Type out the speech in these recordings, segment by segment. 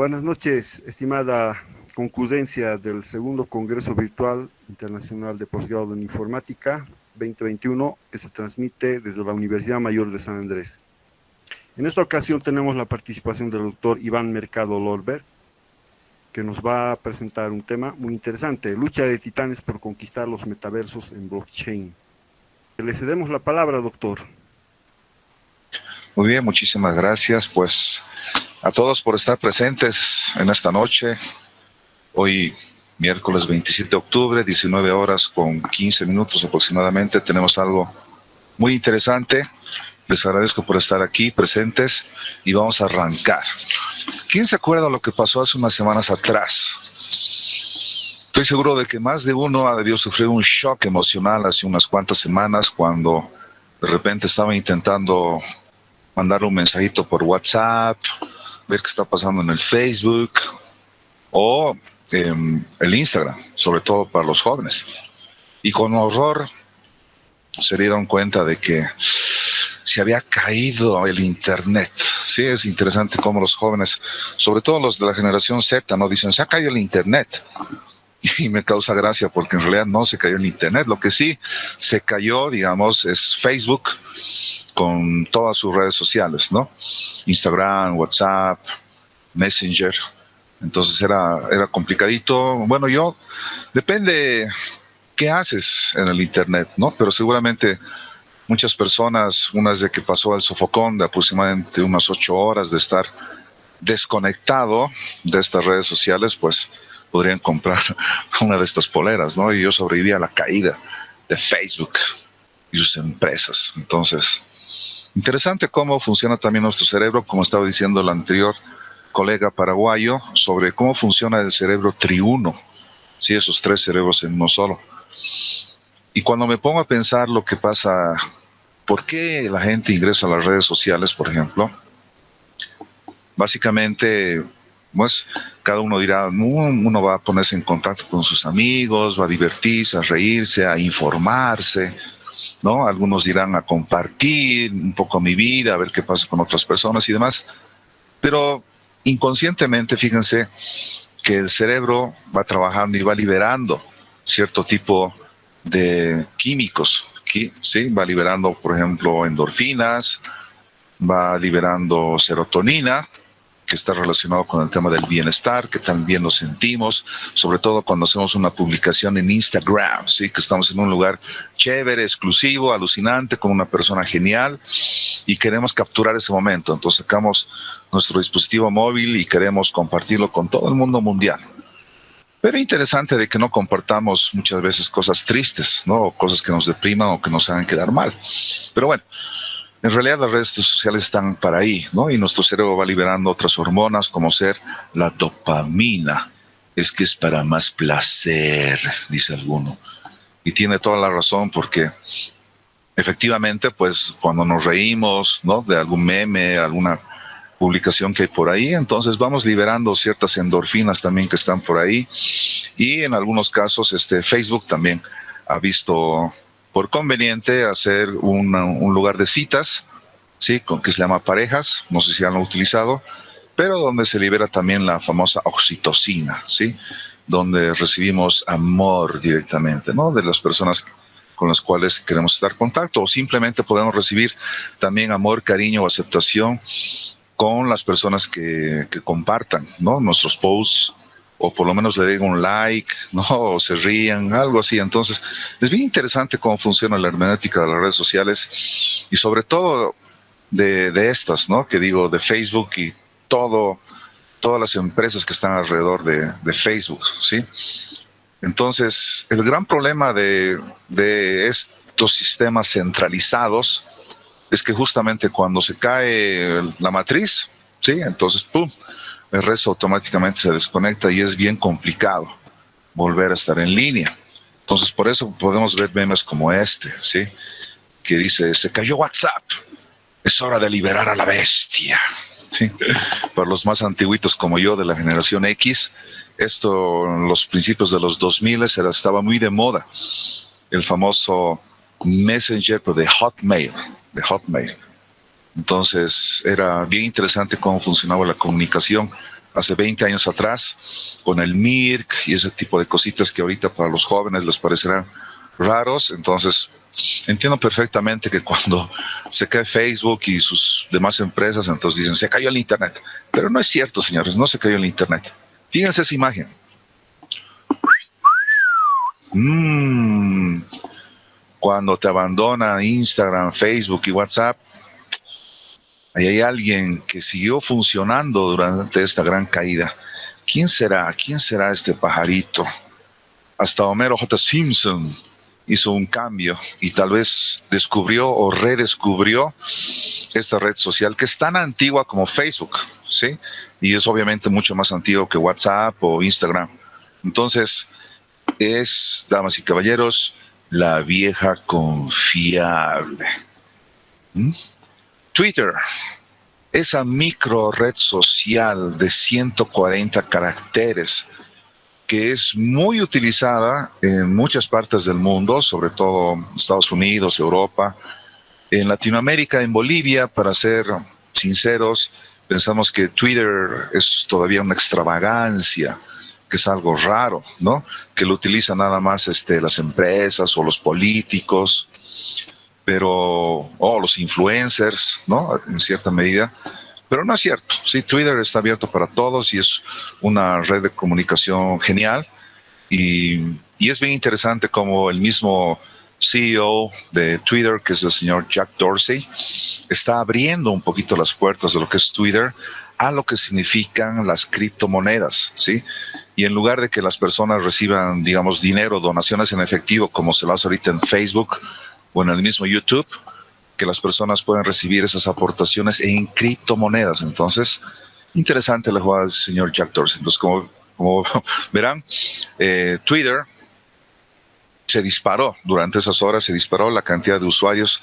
Buenas noches, estimada concurrencia del segundo Congreso Virtual Internacional de Posgrado en Informática 2021, que se transmite desde la Universidad Mayor de San Andrés. En esta ocasión tenemos la participación del doctor Iván Mercado Lorber, que nos va a presentar un tema muy interesante: lucha de titanes por conquistar los metaversos en blockchain. Le cedemos la palabra, doctor. Muy bien, muchísimas gracias pues a todos por estar presentes en esta noche. Hoy, miércoles 27 de octubre, 19 horas con 15 minutos aproximadamente, tenemos algo muy interesante. Les agradezco por estar aquí presentes y vamos a arrancar. ¿Quién se acuerda de lo que pasó hace unas semanas atrás? Estoy seguro de que más de uno ha debido sufrir un shock emocional hace unas cuantas semanas cuando de repente estaba intentando mandar un mensajito por WhatsApp, ver qué está pasando en el Facebook o el Instagram, sobre todo para los jóvenes. Y con horror se dieron cuenta de que se había caído el internet. Sí, es interesante cómo los jóvenes, sobre todo los de la generación Z, no dicen, se ha caído el internet. Y me causa gracia porque en realidad no se cayó el internet. Lo que sí se cayó, digamos, es Facebook con todas sus redes sociales, ¿no? Instagram, WhatsApp, Messenger. Entonces era complicadito. Bueno, depende qué haces en el internet, ¿no? Pero seguramente muchas personas, una vez de que pasó el sofocón de aproximadamente unas 8 horas de estar desconectado de estas redes sociales, pues podrían comprar una de estas poleras, ¿no? Y yo sobreviví a la caída de Facebook y sus empresas. Entonces, interesante cómo funciona también nuestro cerebro, como estaba diciendo el anterior colega paraguayo, sobre cómo funciona el cerebro triuno, ¿sí? Esos 3 cerebros en uno solo. Y cuando me pongo a pensar lo que pasa, ¿por qué la gente ingresa a las redes sociales, por ejemplo? Básicamente, pues, cada uno dirá, uno va a ponerse en contacto con sus amigos, va a divertirse, a reírse, a informarse, ¿no? Algunos dirán a compartir un poco mi vida, a ver qué pasa con otras personas y demás. Pero inconscientemente, fíjense que el cerebro va trabajando y va liberando cierto tipo de químicos, ¿sí? Va liberando, por ejemplo, endorfinas, va liberando serotonina, que está relacionado con el tema del bienestar, que también lo sentimos, sobre todo cuando hacemos una publicación en Instagram, ¿sí? Que estamos en un lugar chévere, exclusivo, alucinante, con una persona genial, y queremos capturar ese momento. Entonces sacamos nuestro dispositivo móvil y queremos compartirlo con todo el mundo mundial. Pero interesante de que no compartamos muchas veces cosas tristes, ¿no? O cosas que nos depriman o que nos hagan quedar mal. Pero bueno, en realidad las redes sociales están para ahí, ¿no? Y nuestro cerebro va liberando otras hormonas como ser la dopamina. Es que es para más placer, dice alguno. Y tiene toda la razón porque efectivamente, pues cuando nos reímos, ¿no? De algún meme, alguna publicación que hay por ahí, entonces vamos liberando ciertas endorfinas también que están por ahí. Y en algunos casos Facebook también ha visto por conveniente hacer un lugar de citas, ¿sí? Que se llama Parejas, no sé si han utilizado, pero donde se libera también la famosa oxitocina, ¿sí? Donde recibimos amor directamente, ¿no? De las personas con las cuales queremos estar en contacto, o simplemente podemos recibir también amor, cariño o aceptación con las personas que compartan, ¿no? Nuestros posts, o por lo menos le den un like, ¿no? O se rían, algo así. Entonces, es bien interesante cómo funciona la hermenéutica de las redes sociales y sobre todo de estas, ¿no? Que digo, de Facebook y todas las empresas que están alrededor de Facebook, ¿sí? Entonces, el gran problema de estos sistemas centralizados es que justamente cuando se cae la matriz, ¿sí? Entonces, ¡pum!, el resto automáticamente se desconecta y es bien complicado volver a estar en línea. Entonces, por eso podemos ver memes como este, ¿sí? Que dice, se cayó WhatsApp, es hora de liberar a la bestia, ¿sí? Para los más antiguitos como yo, de la generación X, esto en los principios de los 2000 estaba muy de moda, el famoso Messenger de Hotmail. Entonces era bien interesante cómo funcionaba la comunicación hace 20 años atrás, con el Mirk y ese tipo de cositas que ahorita para los jóvenes les parecerán raros. Entonces, entiendo perfectamente que cuando se cae Facebook y sus demás empresas, entonces dicen, se cayó el Internet. Pero no es cierto, señores, no se cayó el Internet. Fíjense esa imagen. Cuando te abandona Instagram, Facebook y WhatsApp, ahí hay alguien que siguió funcionando durante esta gran caída. ¿Quién será? ¿Quién será este pajarito? Hasta Homero J. Simpson hizo un cambio y tal vez descubrió o redescubrió esta red social que es tan antigua como Facebook, ¿sí? Y es obviamente mucho más antiguo que WhatsApp o Instagram. Entonces, es, damas y caballeros, la vieja confiable. Twitter, esa micro red social de 140 caracteres que es muy utilizada en muchas partes del mundo, sobre todo Estados Unidos, Europa, en Latinoamérica, en Bolivia, para ser sinceros, pensamos que Twitter es todavía una extravagancia, que es algo raro, ¿no? Que lo utilizan nada más las empresas o los políticos, o los influencers, ¿no? En cierta medida. Pero no es cierto. Sí, Twitter está abierto para todos y es una red de comunicación genial. Y es bien interesante como el mismo CEO de Twitter, que es el señor Jack Dorsey, está abriendo un poquito las puertas de lo que es Twitter a lo que significan las criptomonedas, ¿sí? Y en lugar de que las personas reciban, digamos, dinero, donaciones en efectivo, como se lo hace ahorita en Facebook o en el mismo YouTube, que las personas pueden recibir esas aportaciones en criptomonedas. Entonces, interesante la jugada del señor Jack Dorsey. Entonces, como verán, Twitter se disparó durante esas horas, se disparó la cantidad de usuarios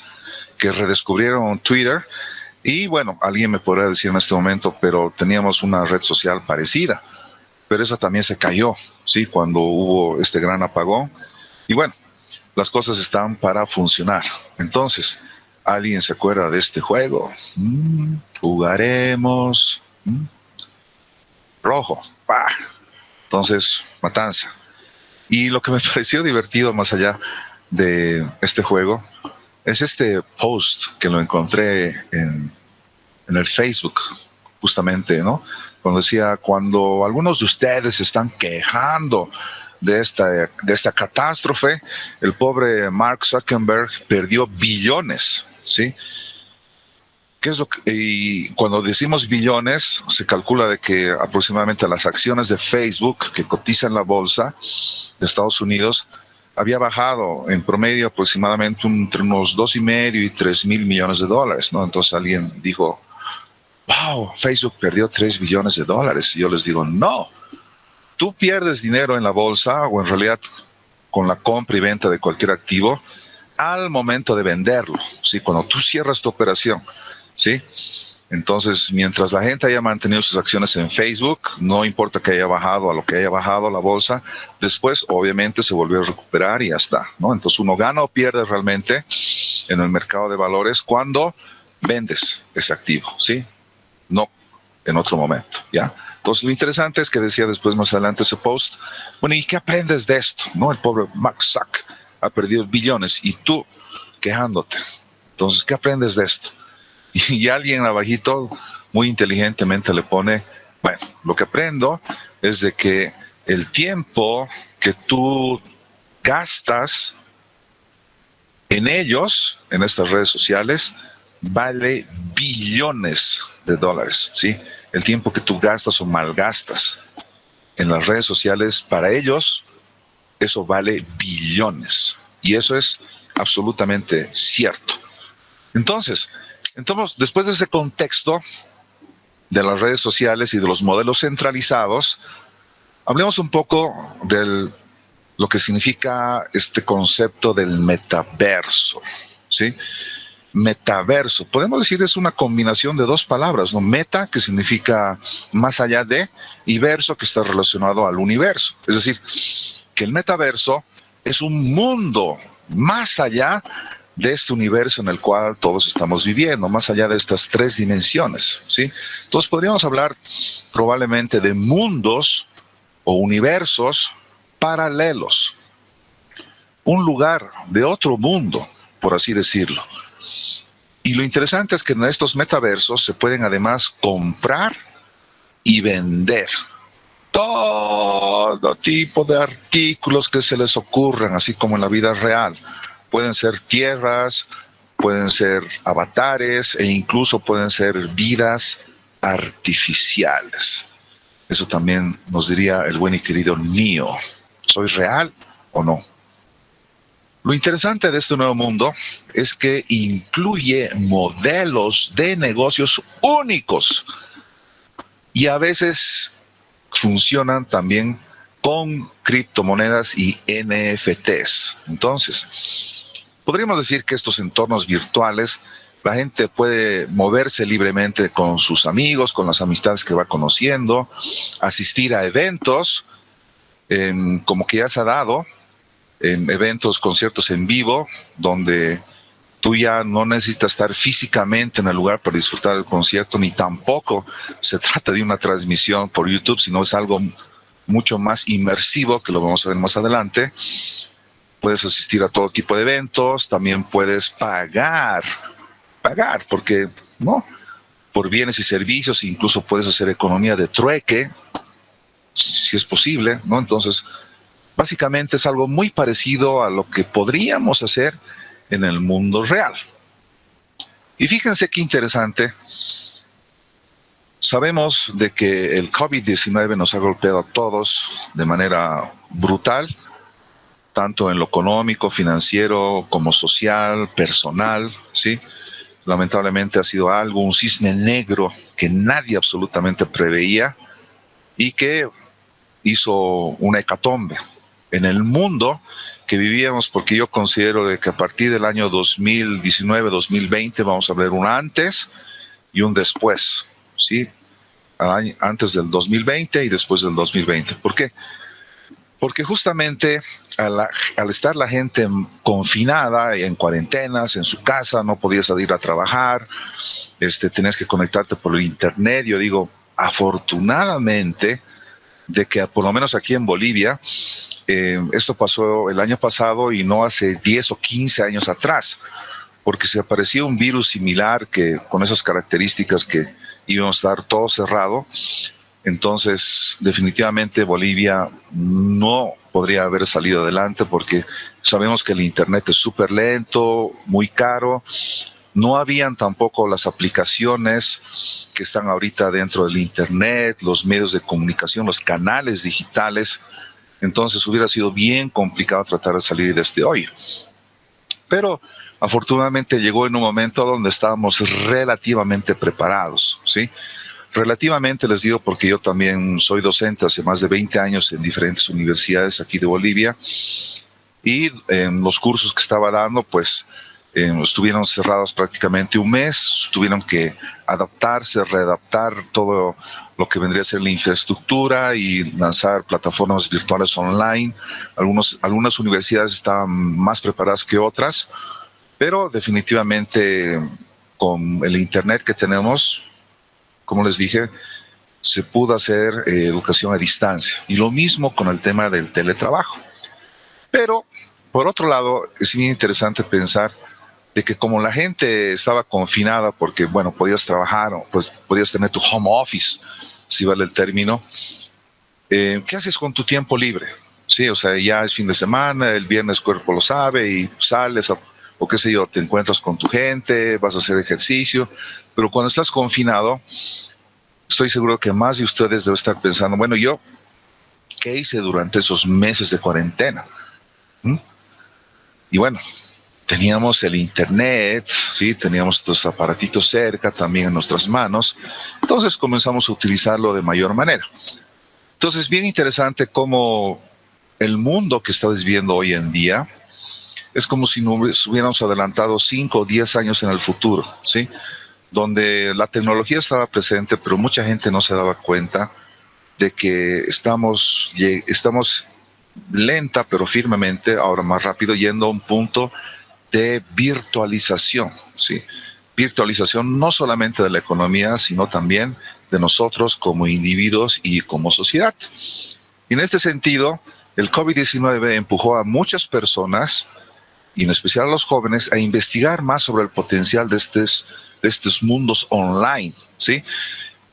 que redescubrieron Twitter. Y bueno, alguien me podrá decir en este momento, pero teníamos una red social parecida, pero esa también se cayó, ¿sí? Cuando hubo este gran apagón. Y bueno, las cosas están para funcionar. Entonces, ¿alguien se acuerda de este juego? Jugaremos. Rojo. ¡Pah! Entonces, matanza. Y lo que me pareció divertido más allá de este juego es este post que lo encontré en el Facebook, justamente, ¿no? Cuando decía, cuando algunos de ustedes se están quejando de esta catástrofe, el pobre Mark Zuckerberg perdió billones, ¿sí? ¿Qué es lo que, y cuando decimos billones, se calcula de que aproximadamente las acciones de Facebook que cotizan en la bolsa de Estados Unidos había bajado en promedio aproximadamente entre unos 2,5 y 3 mil millones de dólares, ¿no? Entonces alguien dijo, wow, Facebook perdió 3 billones de dólares. Y yo les digo, no, tú pierdes dinero en la bolsa o en realidad con la compra y venta de cualquier activo al momento de venderlo, ¿sí? Cuando tú cierras tu operación, ¿sí? Entonces, mientras la gente haya mantenido sus acciones en Facebook, no importa que haya bajado a lo que haya bajado la bolsa, después obviamente se volvió a recuperar y ya está, ¿no? Entonces uno gana o pierde realmente en el mercado de valores cuando vendes ese activo, ¿sí? No en otro momento, ¿ya? Entonces lo interesante es que decía después más adelante ese post, bueno, ¿y qué aprendes de esto? ¿No? El pobre Mark Zuck ha perdido billones y tú quejándote. Entonces, ¿qué aprendes de esto? Y alguien abajito muy inteligentemente le pone, bueno, lo que aprendo es de que el tiempo que tú gastas en ellos, en estas redes sociales, vale billones de dólares, ¿sí? El tiempo que tú gastas o malgastas en las redes sociales, para ellos, eso vale billones. Y eso es absolutamente cierto. Entonces, después de ese contexto de las redes sociales y de los modelos centralizados, hablemos un poco de lo que significa este concepto del metaverso, ¿sí? Metaverso, podemos decir, es una combinación de dos palabras, ¿no? Meta, que significa más allá de, y verso, que está relacionado al universo. Es decir, que el metaverso es un mundo más allá de este universo en el cual todos estamos viviendo, más allá de estas tres dimensiones, ¿sí? Entonces podríamos hablar probablemente de mundos o universos paralelos, un lugar de otro mundo, por así decirlo. Y lo interesante es que en estos metaversos se pueden además comprar y vender todo tipo de artículos que se les ocurran, así como en la vida real. Pueden ser tierras, pueden ser avatares e incluso pueden ser vidas artificiales. Eso también nos diría el buen y querido Neo. ¿Soy real o no? Lo interesante de este nuevo mundo es que incluye modelos de negocios únicos y a veces funcionan también con criptomonedas y NFTs. Entonces, podríamos decir que estos entornos virtuales, la gente puede moverse libremente con sus amigos, con las amistades que va conociendo, asistir a eventos, como que ya se ha dado, en eventos, conciertos en vivo, donde tú ya no necesitas estar físicamente en el lugar para disfrutar del concierto, ni tampoco se trata de una transmisión por YouTube, sino es algo mucho más inmersivo, que lo vamos a ver más adelante. Puedes asistir a todo tipo de eventos, también puedes pagar, porque, ¿no? Por bienes y servicios, incluso puedes hacer economía de trueque, si es posible, ¿no? Entonces, básicamente es algo muy parecido a lo que podríamos hacer en el mundo real. Y fíjense qué interesante. Sabemos de que el COVID-19 nos ha golpeado a todos de manera brutal, tanto en lo económico, financiero, como social, personal, ¿sí? Lamentablemente ha sido algo, un cisne negro que nadie absolutamente preveía y que hizo una hecatombe en el mundo que vivíamos, porque yo considero de que a partir del año 2019-2020 vamos a ver un antes y un después, ¿sí? Antes del 2020 y después del 2020. ¿Por qué? Porque justamente al estar la gente confinada, en cuarentenas, en su casa, no podías salir a trabajar, tenías que conectarte por el internet. Yo digo, afortunadamente, de que por lo menos aquí en Bolivia, esto pasó el año pasado y no hace 10 o 15 años atrás, porque si aparecía un virus similar que con esas características que íbamos a estar todo cerrado, entonces definitivamente Bolivia no podría haber salido adelante, porque sabemos que el internet es súper lento, muy caro. No habían tampoco las aplicaciones que están ahorita dentro del internet, los medios de comunicación, los canales digitales. Entonces hubiera sido bien complicado tratar de salir de este hoyo. Pero afortunadamente llegó en un momento donde estábamos relativamente preparados, ¿sí? Relativamente les digo porque yo también soy docente hace más de 20 años en diferentes universidades aquí de Bolivia, y en los cursos que estaba dando, pues estuvieron cerrados prácticamente un mes, tuvieron que adaptarse, readaptar todo lo que vendría a ser la infraestructura y lanzar plataformas virtuales online. Algunas universidades estaban más preparadas que otras, pero definitivamente con el internet que tenemos, como les dije, se pudo hacer educación a distancia. Y lo mismo con el tema del teletrabajo. Pero, por otro lado, es bien interesante pensar de que como la gente estaba confinada porque, bueno, podías trabajar, pues podías tener tu home office, si vale el término, ¿qué haces con tu tiempo libre? Sí, o sea, ya es fin de semana, el viernes cuerpo lo sabe y sales o qué sé yo, te encuentras con tu gente, vas a hacer ejercicio, pero cuando estás confinado, estoy seguro que más de ustedes deben estar pensando, bueno, yo, ¿qué hice durante esos meses de cuarentena? Y bueno, teníamos el internet, ¿sí? Teníamos estos aparatitos cerca, también en nuestras manos, entonces comenzamos a utilizarlo de mayor manera. Entonces, bien interesante cómo el mundo que estamos viviendo hoy en día es como si nos hubiéramos adelantado 5 o 10 años en el futuro, ¿sí? Donde la tecnología estaba presente, pero mucha gente no se daba cuenta de que estamos lenta, pero firmemente, ahora más rápido, yendo a un punto de virtualización, ¿sí? Virtualización no solamente de la economía, sino también de nosotros como individuos y como sociedad. Y en este sentido, el COVID-19 empujó a muchas personas, y en especial a los jóvenes, a investigar más sobre el potencial de estos mundos online, ¿sí?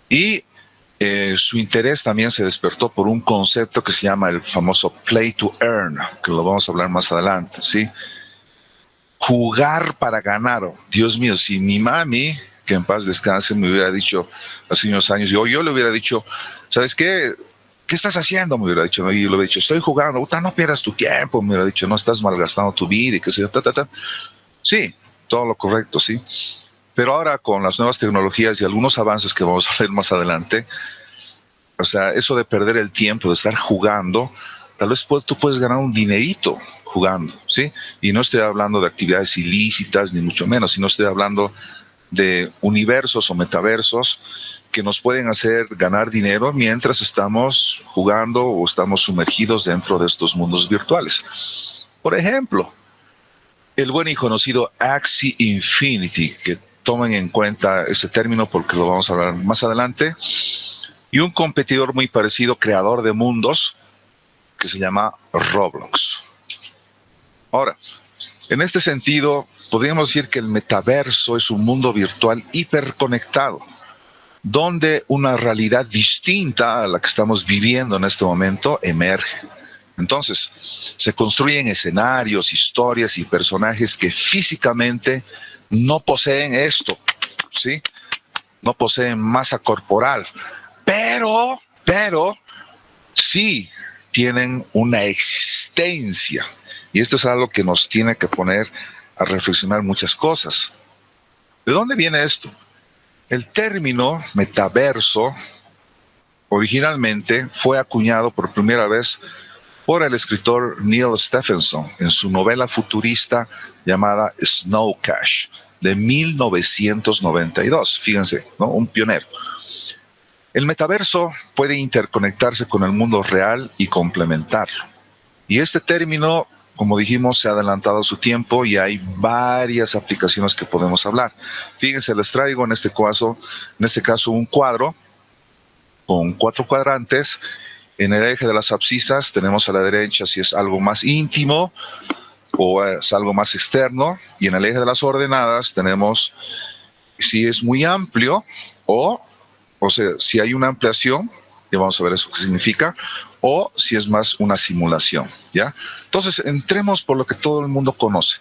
Y su interés también se despertó por un concepto que se llama el famoso play to earn, que lo vamos a hablar más adelante, ¿sí? Jugar para ganar. Dios mío, si mi mami, que en paz descanse, me hubiera dicho hace unos años, yo le hubiera dicho, ¿sabes qué? ¿Qué estás haciendo? Me hubiera dicho, ¿no? Y yo le hubiera dicho, estoy jugando. Puta, no pierdas tu tiempo. Me hubiera dicho, no estás malgastando tu vida y qué sé yo, Sí, todo lo correcto, sí. Pero ahora con las nuevas tecnologías y algunos avances que vamos a ver más adelante, o sea, eso de perder el tiempo, de estar jugando, tal vez tú puedes ganar un dinerito jugando, ¿sí? Y no estoy hablando de actividades ilícitas, ni mucho menos, sino estoy hablando de universos o metaversos que nos pueden hacer ganar dinero mientras estamos jugando o estamos sumergidos dentro de estos mundos virtuales. Por ejemplo, el buen y conocido Axie Infinity, que tomen en cuenta ese término porque lo vamos a hablar más adelante, y un competidor muy parecido, creador de mundos, que se llama Roblox. Ahora, en este sentido, podríamos decir que el metaverso es un mundo virtual hiperconectado, donde una realidad distinta a la que estamos viviendo en este momento emerge. Entonces, se construyen escenarios, historias y personajes que físicamente no poseen esto, ¿sí? No poseen masa corporal, pero sí tienen una existencia. Y esto es algo que nos tiene que poner a reflexionar muchas cosas. ¿De dónde viene esto? El término metaverso originalmente fue acuñado por primera vez por el escritor Neil Stephenson en su novela futurista llamada Snow Crash de 1992. Fíjense, ¿no? Un pionero. El metaverso puede interconectarse con el mundo real y complementarlo. Y este término, como dijimos, se ha adelantado a su tiempo y hay varias aplicaciones que podemos hablar. Fíjense, les traigo en este caso un cuadro con 4 cuadrantes. En el eje de las abscisas tenemos a la derecha si es algo más íntimo o es algo más externo, y en el eje de las ordenadas tenemos si es muy amplio o sea, si hay una ampliación, ya vamos a ver eso qué significa, o si es más una simulación, ¿ya? Entonces, entremos por lo que todo el mundo conoce.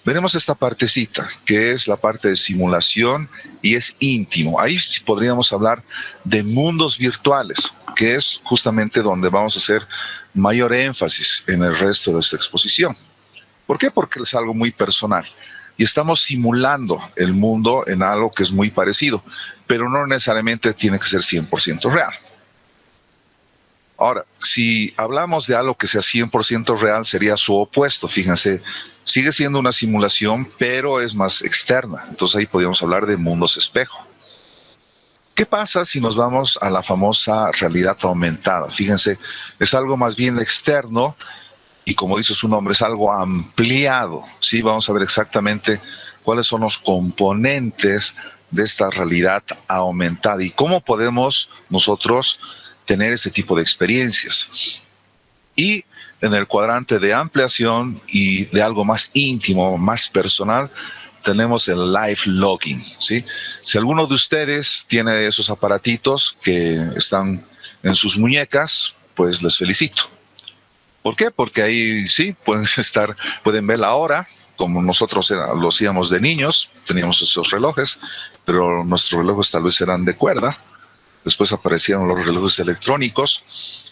Veremos esta partecita, que es la parte de simulación y es íntimo. Ahí sí podríamos hablar de mundos virtuales, que es justamente donde vamos a hacer mayor énfasis en el resto de esta exposición. ¿Por qué? Porque es algo muy personal. Y estamos simulando el mundo en algo que es muy parecido, pero no necesariamente tiene que ser 100% real. Ahora, si hablamos de algo que sea 100% real, sería su opuesto. Fíjense, sigue siendo una simulación, pero es más externa. Entonces ahí podríamos hablar de mundos espejo. ¿Qué pasa si nos vamos a la famosa realidad aumentada? Fíjense, es algo más bien externo y, como dice su nombre, es algo ampliado. ¿Sí? Vamos a ver exactamente cuáles son los componentes de esta realidad aumentada y cómo podemos nosotros tener este tipo de experiencias. Y en el cuadrante de ampliación y de algo más íntimo, más personal, tenemos el live logging, ¿sí? Si alguno de ustedes tiene esos aparatitos que están en sus muñecas, pues les felicito. ¿Por qué? Porque ahí sí pueden ver la hora, como nosotros lo hacíamos de niños, teníamos esos relojes, pero nuestros relojes tal vez eran de cuerda. Después aparecieron los relojes electrónicos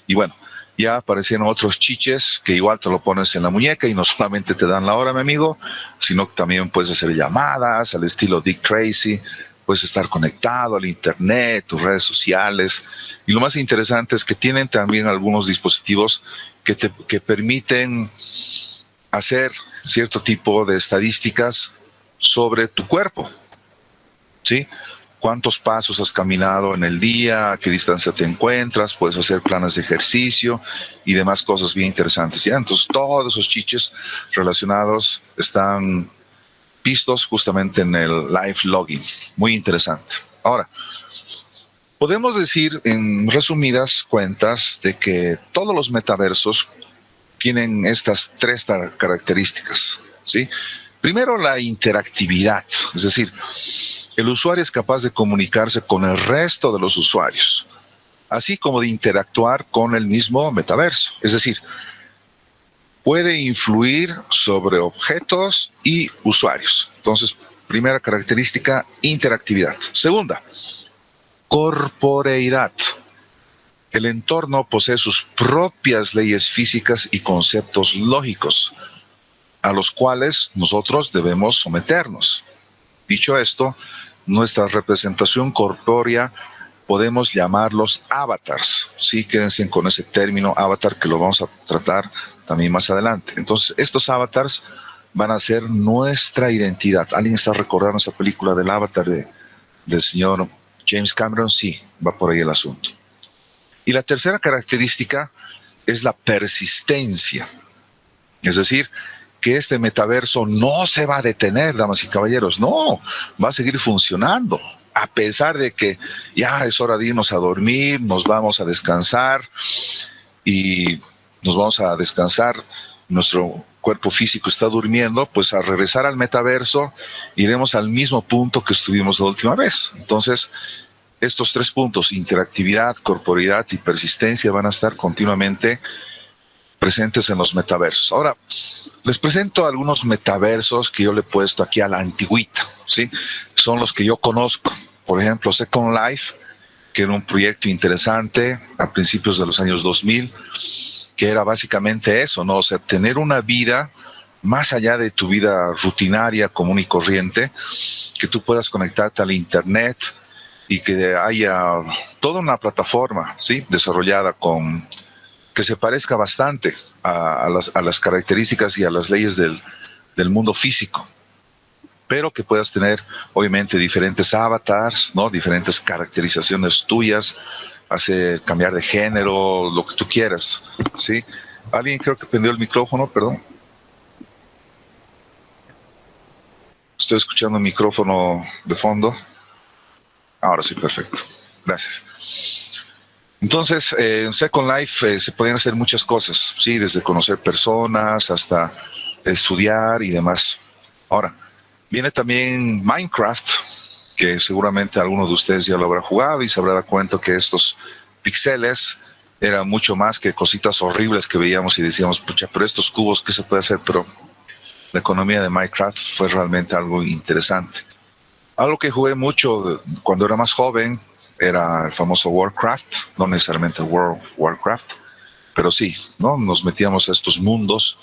y bueno, ya aparecieron otros chiches que igual te lo pones en la muñeca y no solamente te dan la hora, mi amigo, sino que también puedes hacer llamadas al estilo Dick Tracy, puedes estar conectado al internet, tus redes sociales, y lo más interesante es que tienen también algunos dispositivos que permiten hacer cierto tipo de estadísticas sobre tu cuerpo, ¿sí? Cuántos pasos has caminado en el día, a qué distancia te encuentras, puedes hacer planes de ejercicio y demás cosas bien interesantes, ¿ya? Entonces todos esos chiches relacionados están vistos justamente en el live logging. Muy interesante. Ahora, podemos decir en resumidas cuentas de que todos los metaversos tienen estas tres características, ¿sí? Primero, la interactividad, es decir, el usuario es capaz de comunicarse con el resto de los usuarios, así como de interactuar con el mismo metaverso, es decir, puede influir sobre objetos y usuarios. Entonces, primera característica, interactividad. Segunda, corporeidad. El entorno posee sus propias leyes físicas y conceptos lógicos, a los cuales nosotros debemos someternos. Dicho esto, nuestra representación corpórea podemos llamarlos avatars. Sí, quédense con ese término avatar que lo vamos a tratar también más adelante. Entonces, estos avatars van a ser nuestra identidad. ¿Alguien está recordando esa película del Avatar del señor James Cameron? Sí, va por ahí el asunto. Y la tercera característica es la persistencia. Es decir, que este metaverso no se va a detener, damas y caballeros. No, va a seguir funcionando. A pesar de que ya es hora de irnos a dormir, nos vamos a descansar y nos vamos a descansar, nuestro cuerpo físico está durmiendo, pues al regresar al metaverso iremos al mismo punto que estuvimos la última vez. Entonces, estos tres puntos, interactividad, corporeidad y persistencia, van a estar continuamente presentes en los metaversos. Ahora, les presento algunos metaversos que yo le he puesto aquí a la antigüita, ¿sí? Son los que yo conozco. Por ejemplo, Second Life, que era un proyecto interesante a principios de los años 2000, que era básicamente eso, ¿no? O sea, tener una vida más allá de tu vida rutinaria, común y corriente, que tú puedas conectarte al internet y que haya toda una plataforma, ¿sí? Desarrollada que se parezca bastante a las características y a las leyes del mundo físico, pero que puedas tener obviamente diferentes avatars, ¿no? Diferentes caracterizaciones tuyas, cambiar de género, lo que tú quieras, ¿sí? Alguien creo que prendió el micrófono, perdón. Estoy escuchando el micrófono de fondo. Ahora sí, perfecto. Gracias. Entonces, en Second Life se pueden hacer muchas cosas, ¿sí? Desde conocer personas hasta estudiar y demás. Ahora, viene también Minecraft, que seguramente alguno de ustedes ya lo habrá jugado y se habrá dado cuenta que estos píxeles eran mucho más que cositas horribles que veíamos y decíamos, pucha, pero estos cubos, ¿qué se puede hacer? Pero la economía de Minecraft fue realmente algo interesante. Algo que jugué mucho cuando era más joven era el famoso Warcraft, no necesariamente World of Warcraft, pero sí, ¿no? Nos metíamos a estos mundos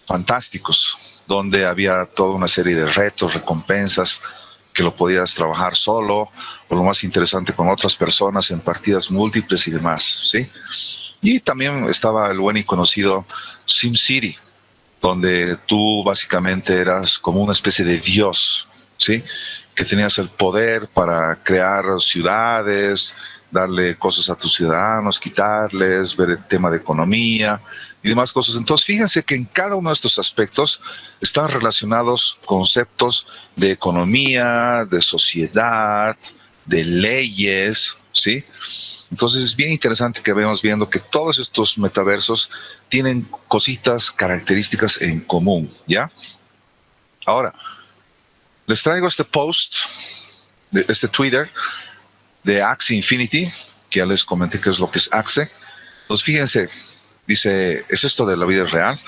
fantásticos, donde había toda una serie de retos, recompensas, que lo podías trabajar solo, o lo más interesante, con otras personas en partidas múltiples y demás, ¿sí? Y también estaba el buen y conocido SimCity, donde tú básicamente eras como una especie de dios, ¿sí? Que tenías el poder para crear ciudades, darle cosas a tus ciudadanos, quitarles, ver el tema de economía y demás cosas. Entonces, fíjense que en cada uno de estos aspectos están relacionados conceptos de economía, de sociedad, de leyes, ¿sí? Entonces, es bien interesante que veamos viendo que todos estos metaversos tienen cositas, características en común, ¿ya? Ahora, les traigo este post, este Twitter de Axie Infinity, que ya les comenté qué es lo que es Axie. Entonces, fíjense, dice, ¿es esto de la vida real?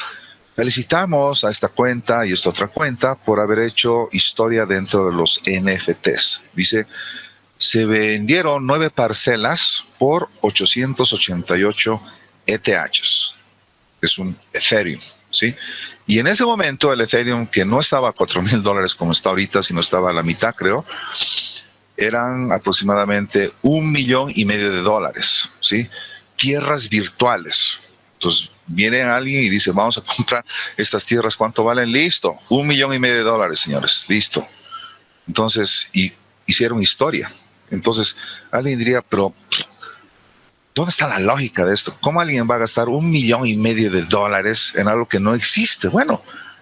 Felicitamos a esta cuenta y esta otra cuenta por haber hecho historia dentro de los NFTs. Dice, se vendieron 9 parcelas por 888 ETHs. Es un Ethereum, ¿sí? Y en ese momento el Ethereum, que no estaba a $4,000 como está ahorita, sino estaba a la mitad, creo, eran aproximadamente $1,500,000, ¿sí? Tierras virtuales. Entonces viene alguien y dice, vamos a comprar estas tierras, ¿cuánto valen? Listo, $1,500,000, señores, listo. Entonces, y hicieron historia. Entonces, alguien diría, pero ¿dónde está la lógica de esto? ¿Cómo alguien va a gastar $1,500,000 en algo que no existe? Bueno,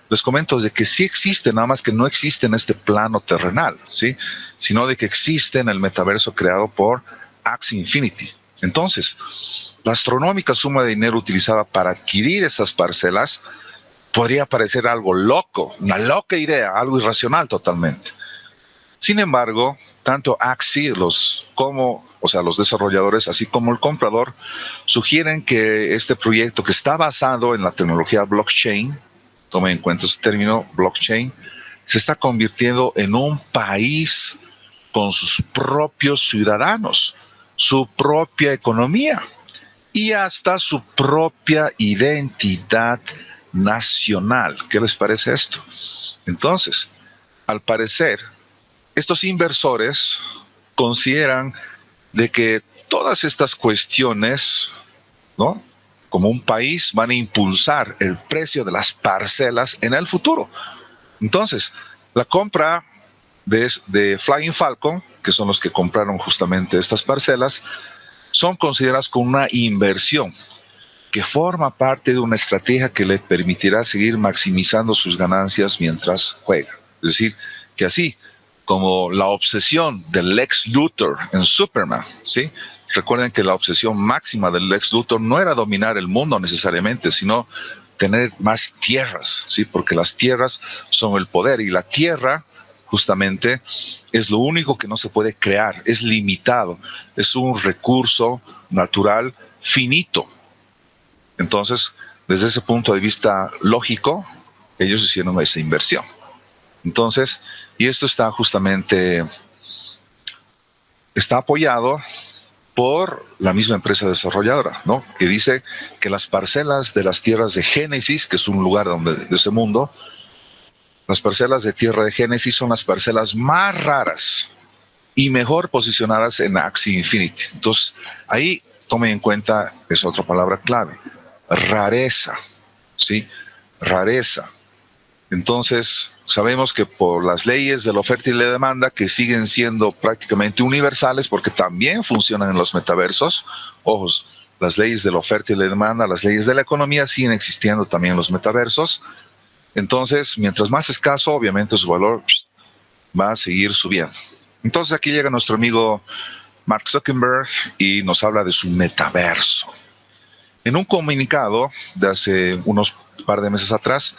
les comento de que sí existe, nada más que no existe en este plano terrenal, ¿sí? Sino de que existe en el metaverso creado por Axie Infinity. Entonces, la astronómica suma de dinero utilizada para adquirir estas parcelas podría parecer algo loco, una loca idea, algo irracional totalmente. Sin embargo, tanto Axie, los desarrolladores, así como el comprador, sugieren que este proyecto, que está basado en la tecnología blockchain, tomen en cuenta ese término, blockchain, se está convirtiendo en un país con sus propios ciudadanos, su propia economía y hasta su propia identidad nacional. ¿Qué les parece esto? Entonces, al parecer, estos inversores consideran de que todas estas cuestiones, ¿no?, como un país, van a impulsar el precio de las parcelas en el futuro. Entonces, la compra de Flying Falcon, que son los que compraron justamente estas parcelas, son consideradas como una inversión que forma parte de una estrategia que le permitirá seguir maximizando sus ganancias mientras juega. Es decir, que así como la obsesión del Lex Luthor en Superman, ¿sí? Recuerden que la obsesión máxima del Lex Luthor no era dominar el mundo necesariamente, sino tener más tierras, ¿sí? Porque las tierras son el poder, y la tierra justamente es lo único que no se puede crear, es limitado, es un recurso natural finito. Entonces, desde ese punto de vista lógico, ellos hicieron esa inversión. Entonces, y esto está justamente, está apoyado por la misma empresa desarrolladora, ¿no?, que dice que las parcelas de las tierras de Génesis, que es un lugar de ese mundo, las parcelas de tierra de Génesis son las parcelas más raras y mejor posicionadas en Axie Infinity. Entonces, ahí tomen en cuenta, es otra palabra clave, rareza, ¿sí? Rareza. Entonces, sabemos que por las leyes de la oferta y la demanda, que siguen siendo prácticamente universales porque también funcionan en los metaversos, ojos, las leyes de la oferta y la demanda, las leyes de la economía siguen existiendo también en los metaversos. Entonces, mientras más escaso, obviamente su valor va a seguir subiendo. Entonces, aquí llega nuestro amigo Mark Zuckerberg y nos habla de su metaverso. En un comunicado de hace unos par de meses atrás,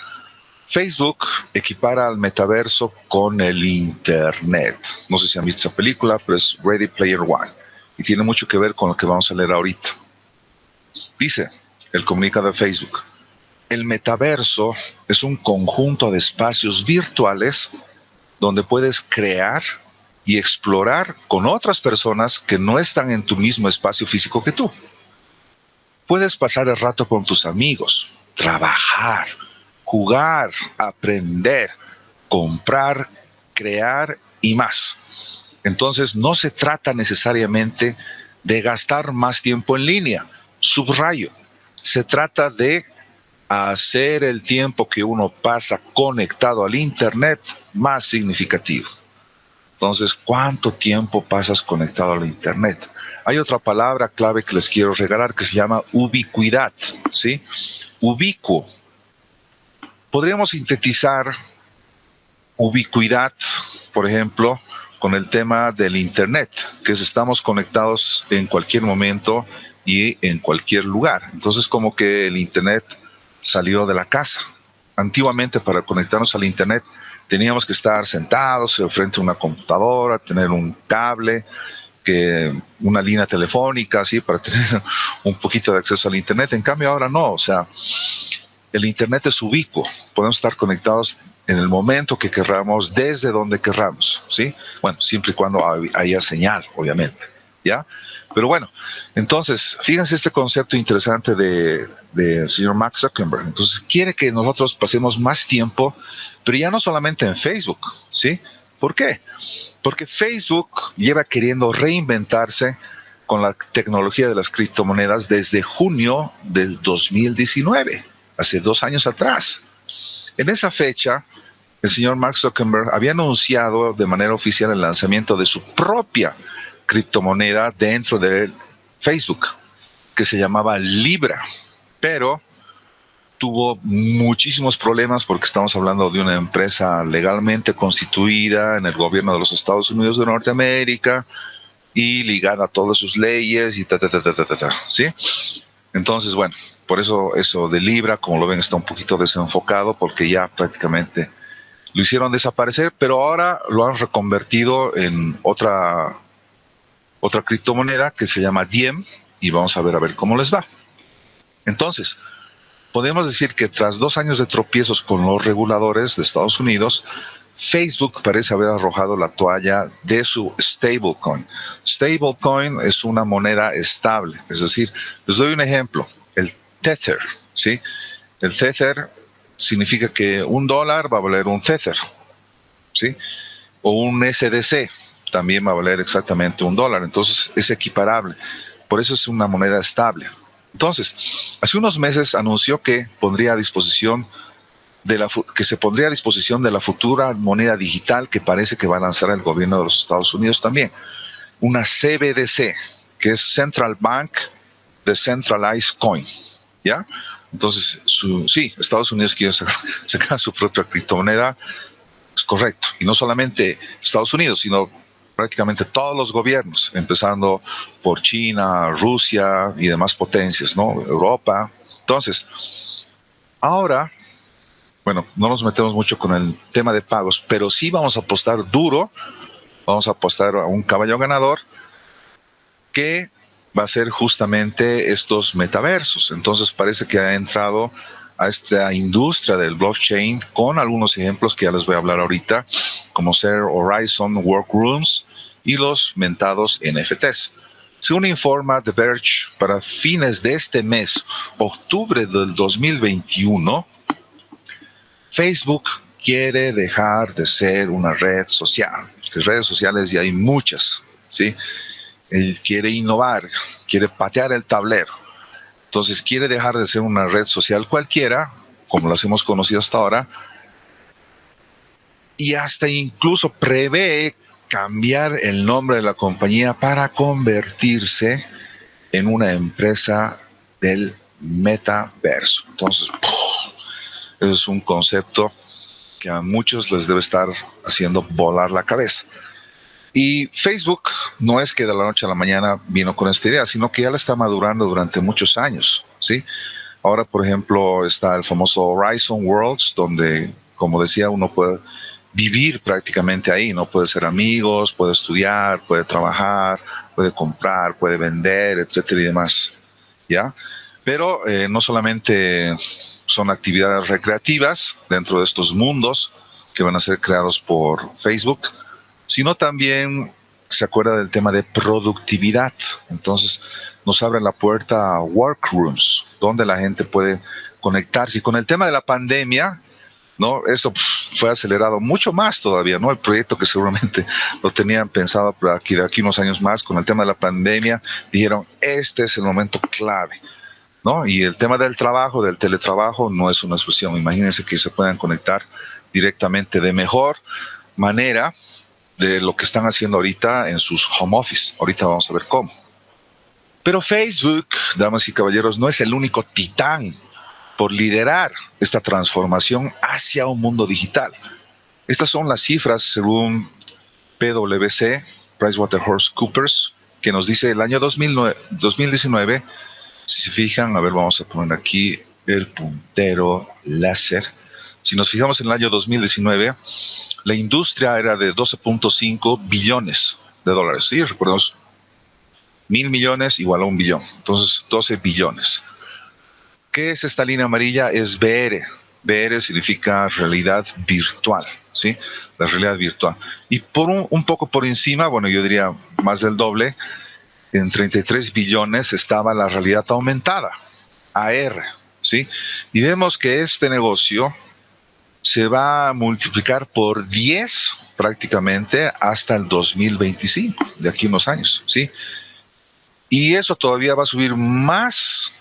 Facebook equipara al metaverso con el Internet. No sé si han visto esa película, pero es Ready Player One y tiene mucho que ver con lo que vamos a leer ahorita. Dice el comunicado de Facebook: el metaverso es un conjunto de espacios virtuales donde puedes crear y explorar con otras personas que no están en tu mismo espacio físico que tú. Puedes pasar el rato con tus amigos, trabajar, jugar, aprender, comprar, crear y más. Entonces, no se trata necesariamente de gastar más tiempo en línea. Subrayo, se trata de hacer el tiempo que uno pasa conectado al Internet más significativo. Entonces, ¿cuánto tiempo pasas conectado al Internet? Hay otra palabra clave que les quiero regalar que se llama ubicuidad, ¿sí? Ubicuo. Podríamos sintetizar ubicuidad, por ejemplo, con el tema del Internet, que es estamos conectados en cualquier momento y en cualquier lugar. Entonces, como que el Internet salió de la casa. Antiguamente, para conectarnos al Internet, teníamos que estar sentados frente a una computadora, tener un cable, una línea telefónica, así, para tener un poquito de acceso al Internet. En cambio, ahora no, o sea, el Internet es ubicuo. Podemos estar conectados en el momento que querramos, desde donde querramos, ¿sí? Bueno, siempre y cuando haya señal, obviamente, ¿ya? Pero bueno, entonces, fíjense este concepto interesante del señor Mark Zuckerberg. Entonces, quiere que nosotros pasemos más tiempo, pero ya no solamente en Facebook, ¿sí? ¿Por qué? Porque Facebook lleva queriendo reinventarse con la tecnología de las criptomonedas desde junio del 2019, hace 2 años atrás. En esa fecha, el señor Mark Zuckerberg había anunciado de manera oficial el lanzamiento de su propia criptomoneda dentro de Facebook, que se llamaba Libra. Pero tuvo muchísimos problemas porque estamos hablando de una empresa legalmente constituida en el gobierno de los Estados Unidos de Norteamérica y ligada a todas sus leyes y ¿sí? Entonces, bueno, por eso de Libra, como lo ven, está un poquito desenfocado porque ya prácticamente lo hicieron desaparecer, pero ahora lo han reconvertido en otra criptomoneda que se llama Diem y vamos a ver cómo les va. Entonces, podemos decir que tras 2 años de tropiezos con los reguladores de Estados Unidos, Facebook parece haber arrojado la toalla de su stablecoin. Stablecoin es una moneda estable, es decir, les doy un ejemplo, el Tether, ¿sí? El Tether significa que $1 va a valer un Tether, ¿sí? O un SDC también va a valer exactamente $1, entonces es equiparable, por eso es una moneda estable. Entonces, hace unos meses anunció que se pondría a disposición de la futura moneda digital que parece que va a lanzar el gobierno de los Estados Unidos también, una CBDC, que es Central Bank Decentralized Coin, ¿ya? Entonces, sí, Estados Unidos quiere sacar su propia criptomoneda, es correcto, y no solamente Estados Unidos, sino prácticamente todos los gobiernos, empezando por China, Rusia y demás potencias, ¿no? Europa. Entonces, ahora, bueno, no nos metemos mucho con el tema de pagos, pero sí vamos a apostar duro, vamos a apostar a un caballo ganador que va a ser justamente estos metaversos. Entonces parece que ha entrado a esta industria del blockchain con algunos ejemplos que ya les voy a hablar ahorita, como ser Horizon Workrooms y los mentados NFTs. Según informa The Verge, para fines de este mes, octubre del 2021, Facebook quiere dejar de ser una red social. Que redes sociales ya hay muchas, ¿sí? Él quiere innovar, quiere patear el tablero. Entonces quiere dejar de ser una red social cualquiera, como las hemos conocido hasta ahora, y hasta incluso prevé cambiar el nombre de la compañía para convertirse en una empresa del metaverso. Entonces, eso es un concepto que a muchos les debe estar haciendo volar la cabeza. Y Facebook no es que de la noche a la mañana vino con esta idea, sino que ya la está madurando durante muchos años, ¿sí? Ahora, por ejemplo, está el famoso Horizon Worlds, donde, como decía, uno puede vivir prácticamente ahí, ¿no? Puede ser amigos, puede estudiar, puede trabajar, puede comprar, puede vender, etcétera y demás, ¿ya? Pero no solamente son actividades recreativas dentro de estos mundos que van a ser creados por Facebook, sino también se acuerda del tema de productividad. Entonces nos abre la puerta a workrooms, donde la gente puede conectarse. Y con el tema de la pandemia, ¿no? Eso fue acelerado mucho más todavía, ¿no? El proyecto que seguramente lo tenían pensado de aquí unos años más, con el tema de la pandemia, dijeron, este es el momento clave, ¿no? Y el tema del trabajo, del teletrabajo, no es una excepción. Imagínense que se puedan conectar directamente de mejor manera de lo que están haciendo ahorita en sus home office. Ahorita vamos a ver cómo. Pero Facebook, damas y caballeros, no es el único titán por liderar esta transformación hacia un mundo digital. Estas son las cifras según PwC, PricewaterhouseCoopers, que nos dice el año 2019, si se fijan, a ver, vamos a poner aquí el puntero láser. Si nos fijamos en el año 2019, la industria era de 12.5 billones de dólares. Sí, recordemos, 1.000 millones igual a 1 billón. Entonces, 12 billones. ¿Qué es esta línea amarilla? Es VR. VR significa realidad virtual, ¿sí? La realidad virtual. Y por un poco por encima, bueno, yo diría más del doble, en 33 billones estaba la realidad aumentada, AR, ¿sí? Y vemos que este negocio se va a multiplicar por 10 prácticamente hasta el 2025, de aquí a unos años, ¿sí? Y eso todavía va a subir más,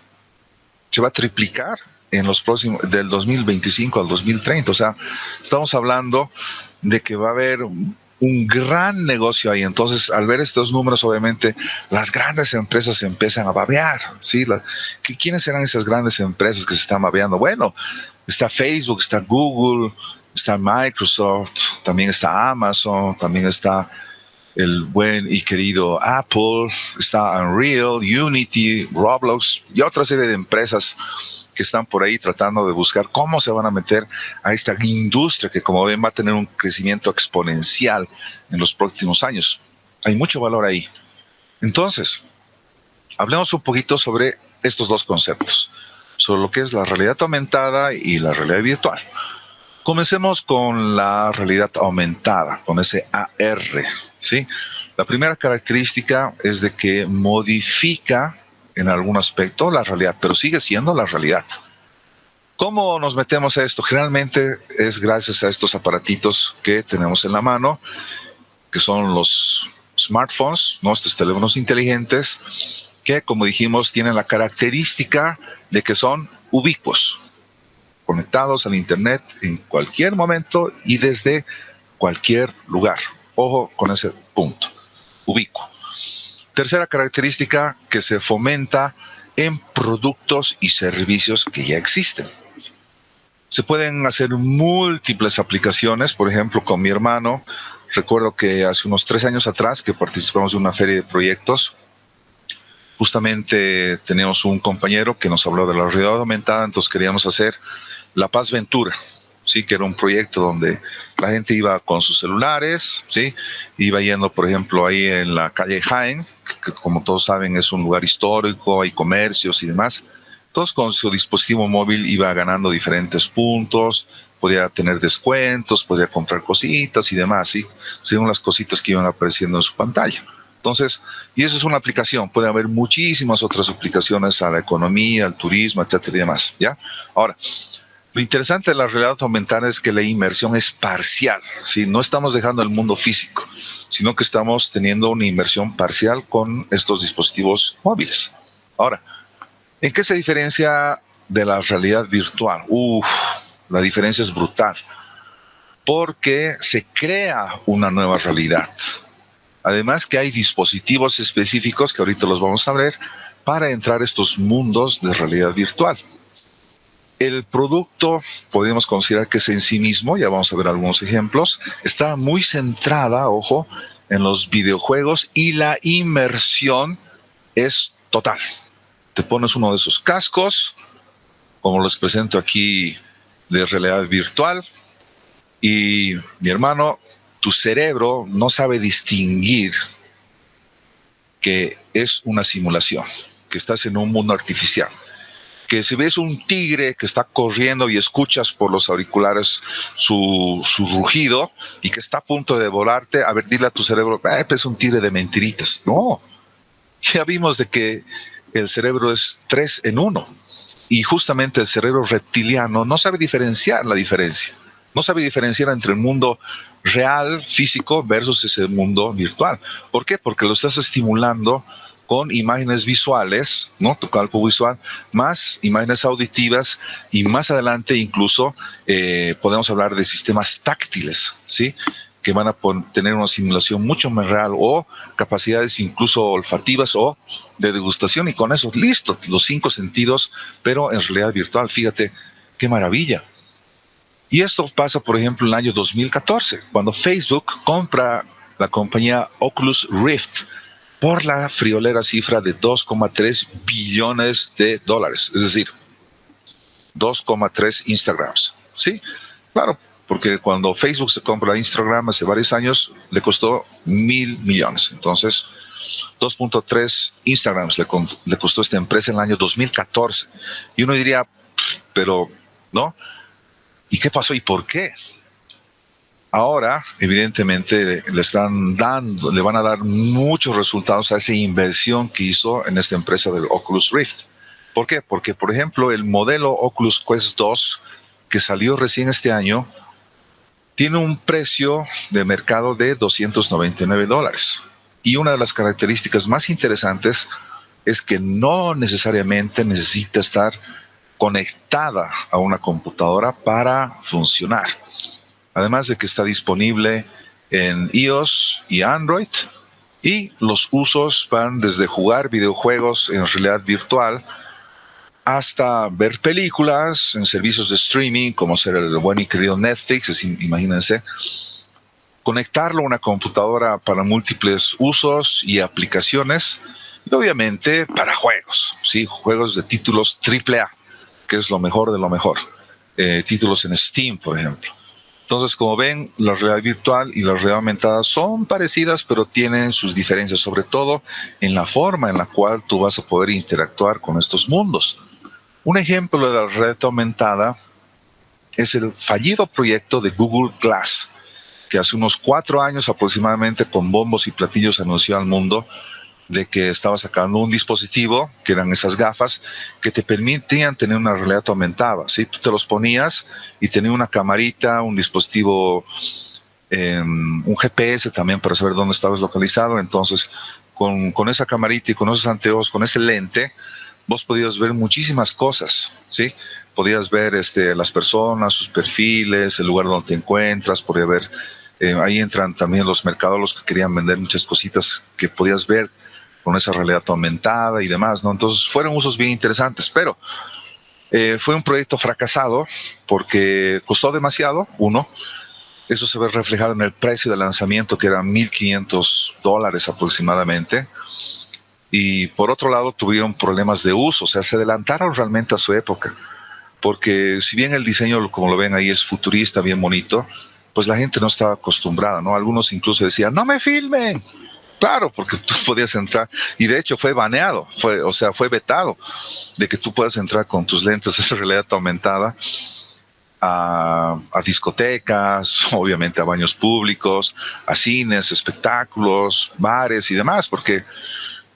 se va a triplicar en los próximos, del 2025 al 2030. O sea, estamos hablando de que va a haber un gran negocio ahí. Entonces, al ver estos números, obviamente, las grandes empresas se empiezan a babear, ¿sí? ¿Quiénes serán esas grandes empresas que se están babeando? Bueno, está Facebook, está Google, está Microsoft, también está Amazon, también está el buen y querido Apple, está Unreal, Unity, Roblox y otra serie de empresas que están por ahí tratando de buscar cómo se van a meter a esta industria que, como ven, va a tener un crecimiento exponencial en los próximos años. Hay mucho valor ahí. Entonces, hablemos un poquito sobre estos dos conceptos, sobre lo que es la realidad aumentada y la realidad virtual. Comencemos con la realidad aumentada, con ese AR, ¿sí? La primera característica es de que modifica en algún aspecto la realidad, pero sigue siendo la realidad. ¿Cómo nos metemos a esto? Generalmente es gracias a estos aparatitos que tenemos en la mano, que son los smartphones, ¿no? Estos teléfonos inteligentes, que, como dijimos, tienen la característica de que son ubicuos, conectados al internet en cualquier momento y desde cualquier lugar. Ojo con ese punto, ubicuo. Tercera característica, que se fomenta en productos y servicios que ya existen. Se pueden hacer múltiples aplicaciones. Por ejemplo, con mi hermano, recuerdo que hace unos 3 años atrás que participamos de una feria de proyectos, justamente teníamos un compañero que nos habló de la realidad aumentada, entonces queríamos hacer La Paz Ventura, ¿sí? Que era un proyecto donde la gente iba con sus celulares, ¿sí? Iba yendo, por ejemplo, ahí en la calle Jaén, que como todos saben es un lugar histórico, hay comercios y demás. Entonces con su dispositivo móvil iba ganando diferentes puntos, podía tener descuentos, podía comprar cositas y demás, ¿sí? Según las cositas que iban apareciendo en su pantalla. Entonces, y eso es una aplicación, puede haber muchísimas otras aplicaciones a la economía, al turismo, etcétera y demás, ¿ya? Ahora, lo interesante de la realidad aumentada es que la inmersión es parcial, ¿sí? No estamos dejando el mundo físico, sino que estamos teniendo una inmersión parcial con estos dispositivos móviles. Ahora, ¿en qué se diferencia de la realidad virtual? La diferencia es brutal, porque se crea una nueva realidad. Además que hay dispositivos específicos, que ahorita los vamos a ver, para entrar a estos mundos de realidad virtual. El producto, podemos considerar que es en sí mismo, ya vamos a ver algunos ejemplos, está muy centrada, ojo, en los videojuegos y la inmersión es total. Te pones uno de esos cascos, como les presento aquí, de realidad virtual, y mi hermano, tu cerebro no sabe distinguir que es una simulación, que estás en un mundo artificial. Que si ves un tigre que está corriendo y escuchas por los auriculares su rugido y que está a punto de volarte, a ver, dile a tu cerebro, es un tigre de mentiritas. No, ya vimos de que el cerebro es 3 en 1 y justamente el cerebro reptiliano no sabe diferenciar la diferencia. No sabe diferenciar entre el mundo real, físico, versus ese mundo virtual. ¿Por qué? Porque lo estás estimulando con imágenes visuales, ¿no? Tu campo visual, más imágenes auditivas y más adelante incluso podemos hablar de sistemas táctiles, ¿sí? Que van a tener una simulación mucho más real o capacidades incluso olfativas o de degustación y con eso, listo, los 5 sentidos, pero en realidad virtual, fíjate, qué maravilla. Y esto pasa, por ejemplo, en el año 2014, cuando Facebook compra la compañía Oculus Rift por la friolera cifra de 2,3 billones de dólares, es decir, 2,3 Instagrams. Sí, claro, porque cuando Facebook se compra Instagram hace varios años, le costó 1.000 millones. Entonces, 2,3 Instagrams le costó a esta empresa en el año 2014. Y uno diría, pero, ¿no? ¿Y qué pasó y por qué? Ahora, evidentemente, le van a dar muchos resultados a esa inversión que hizo en esta empresa del Oculus Rift. ¿Por qué? Porque, por ejemplo, el modelo Oculus Quest 2, que salió recién este año, tiene un precio de mercado de $299. Y una de las características más interesantes es que no necesariamente necesita estar conectada a una computadora para funcionar. Además de que está disponible en iOS y Android, y los usos van desde jugar videojuegos en realidad virtual hasta ver películas en servicios de streaming, como ser el buen y querido Netflix, imagínense, conectarlo a una computadora para múltiples usos y aplicaciones, y obviamente para juegos, ¿sí? Juegos de títulos AAA, que es lo mejor de lo mejor. Títulos en Steam, por ejemplo. Entonces, como ven, la realidad virtual y la realidad aumentada son parecidas, pero tienen sus diferencias, sobre todo en la forma en la cual tú vas a poder interactuar con estos mundos. Un ejemplo de la realidad aumentada es el fallido proyecto de Google Glass, que hace unos 4 años aproximadamente, con bombos y platillos, anunció al mundo de que estaba sacando un dispositivo, que eran esas gafas, que te permitían tener una realidad aumentada, ¿sí? Tú te los ponías y tenía una camarita, un dispositivo, un GPS también para saber dónde estabas localizado. Entonces, con esa camarita y con esos anteojos, con ese lente, vos podías ver muchísimas cosas, ¿sí? Podías ver las personas, sus perfiles, el lugar donde te encuentras, podías ver, ahí entran también los mercadólogos que querían vender muchas cositas que podías ver con esa realidad aumentada y demás, ¿no? Entonces fueron usos bien interesantes, pero fue un proyecto fracasado porque costó demasiado, uno, eso se ve reflejado en el precio de lanzamiento, que eran $1,500 aproximadamente, y por otro lado tuvieron problemas de uso, o sea, se adelantaron realmente a su época, porque si bien el diseño, como lo ven ahí, es futurista, bien bonito, pues la gente no estaba acostumbrada, ¿no? Algunos incluso decían, ¡no me filmen! Claro, porque tú podías entrar, y de hecho fue baneado, fue vetado, de que tú puedas entrar con tus lentes de realidad aumentada a discotecas, obviamente a baños públicos, a cines, espectáculos, bares y demás, porque,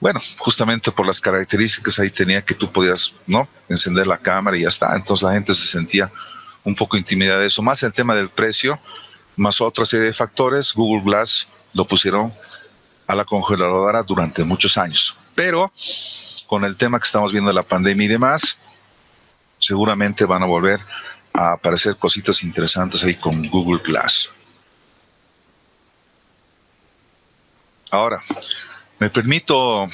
bueno, justamente por las características ahí tenía que tú podías, ¿no?, encender la cámara y ya está. Entonces la gente se sentía un poco intimidada de eso, más el tema del precio, más otra serie de factores. Google Glass lo pusieron a la congeladora durante muchos años, pero con el tema que estamos viendo de la pandemia y demás, seguramente van a volver a aparecer cositas interesantes ahí con Google Glass. Ahora, me permito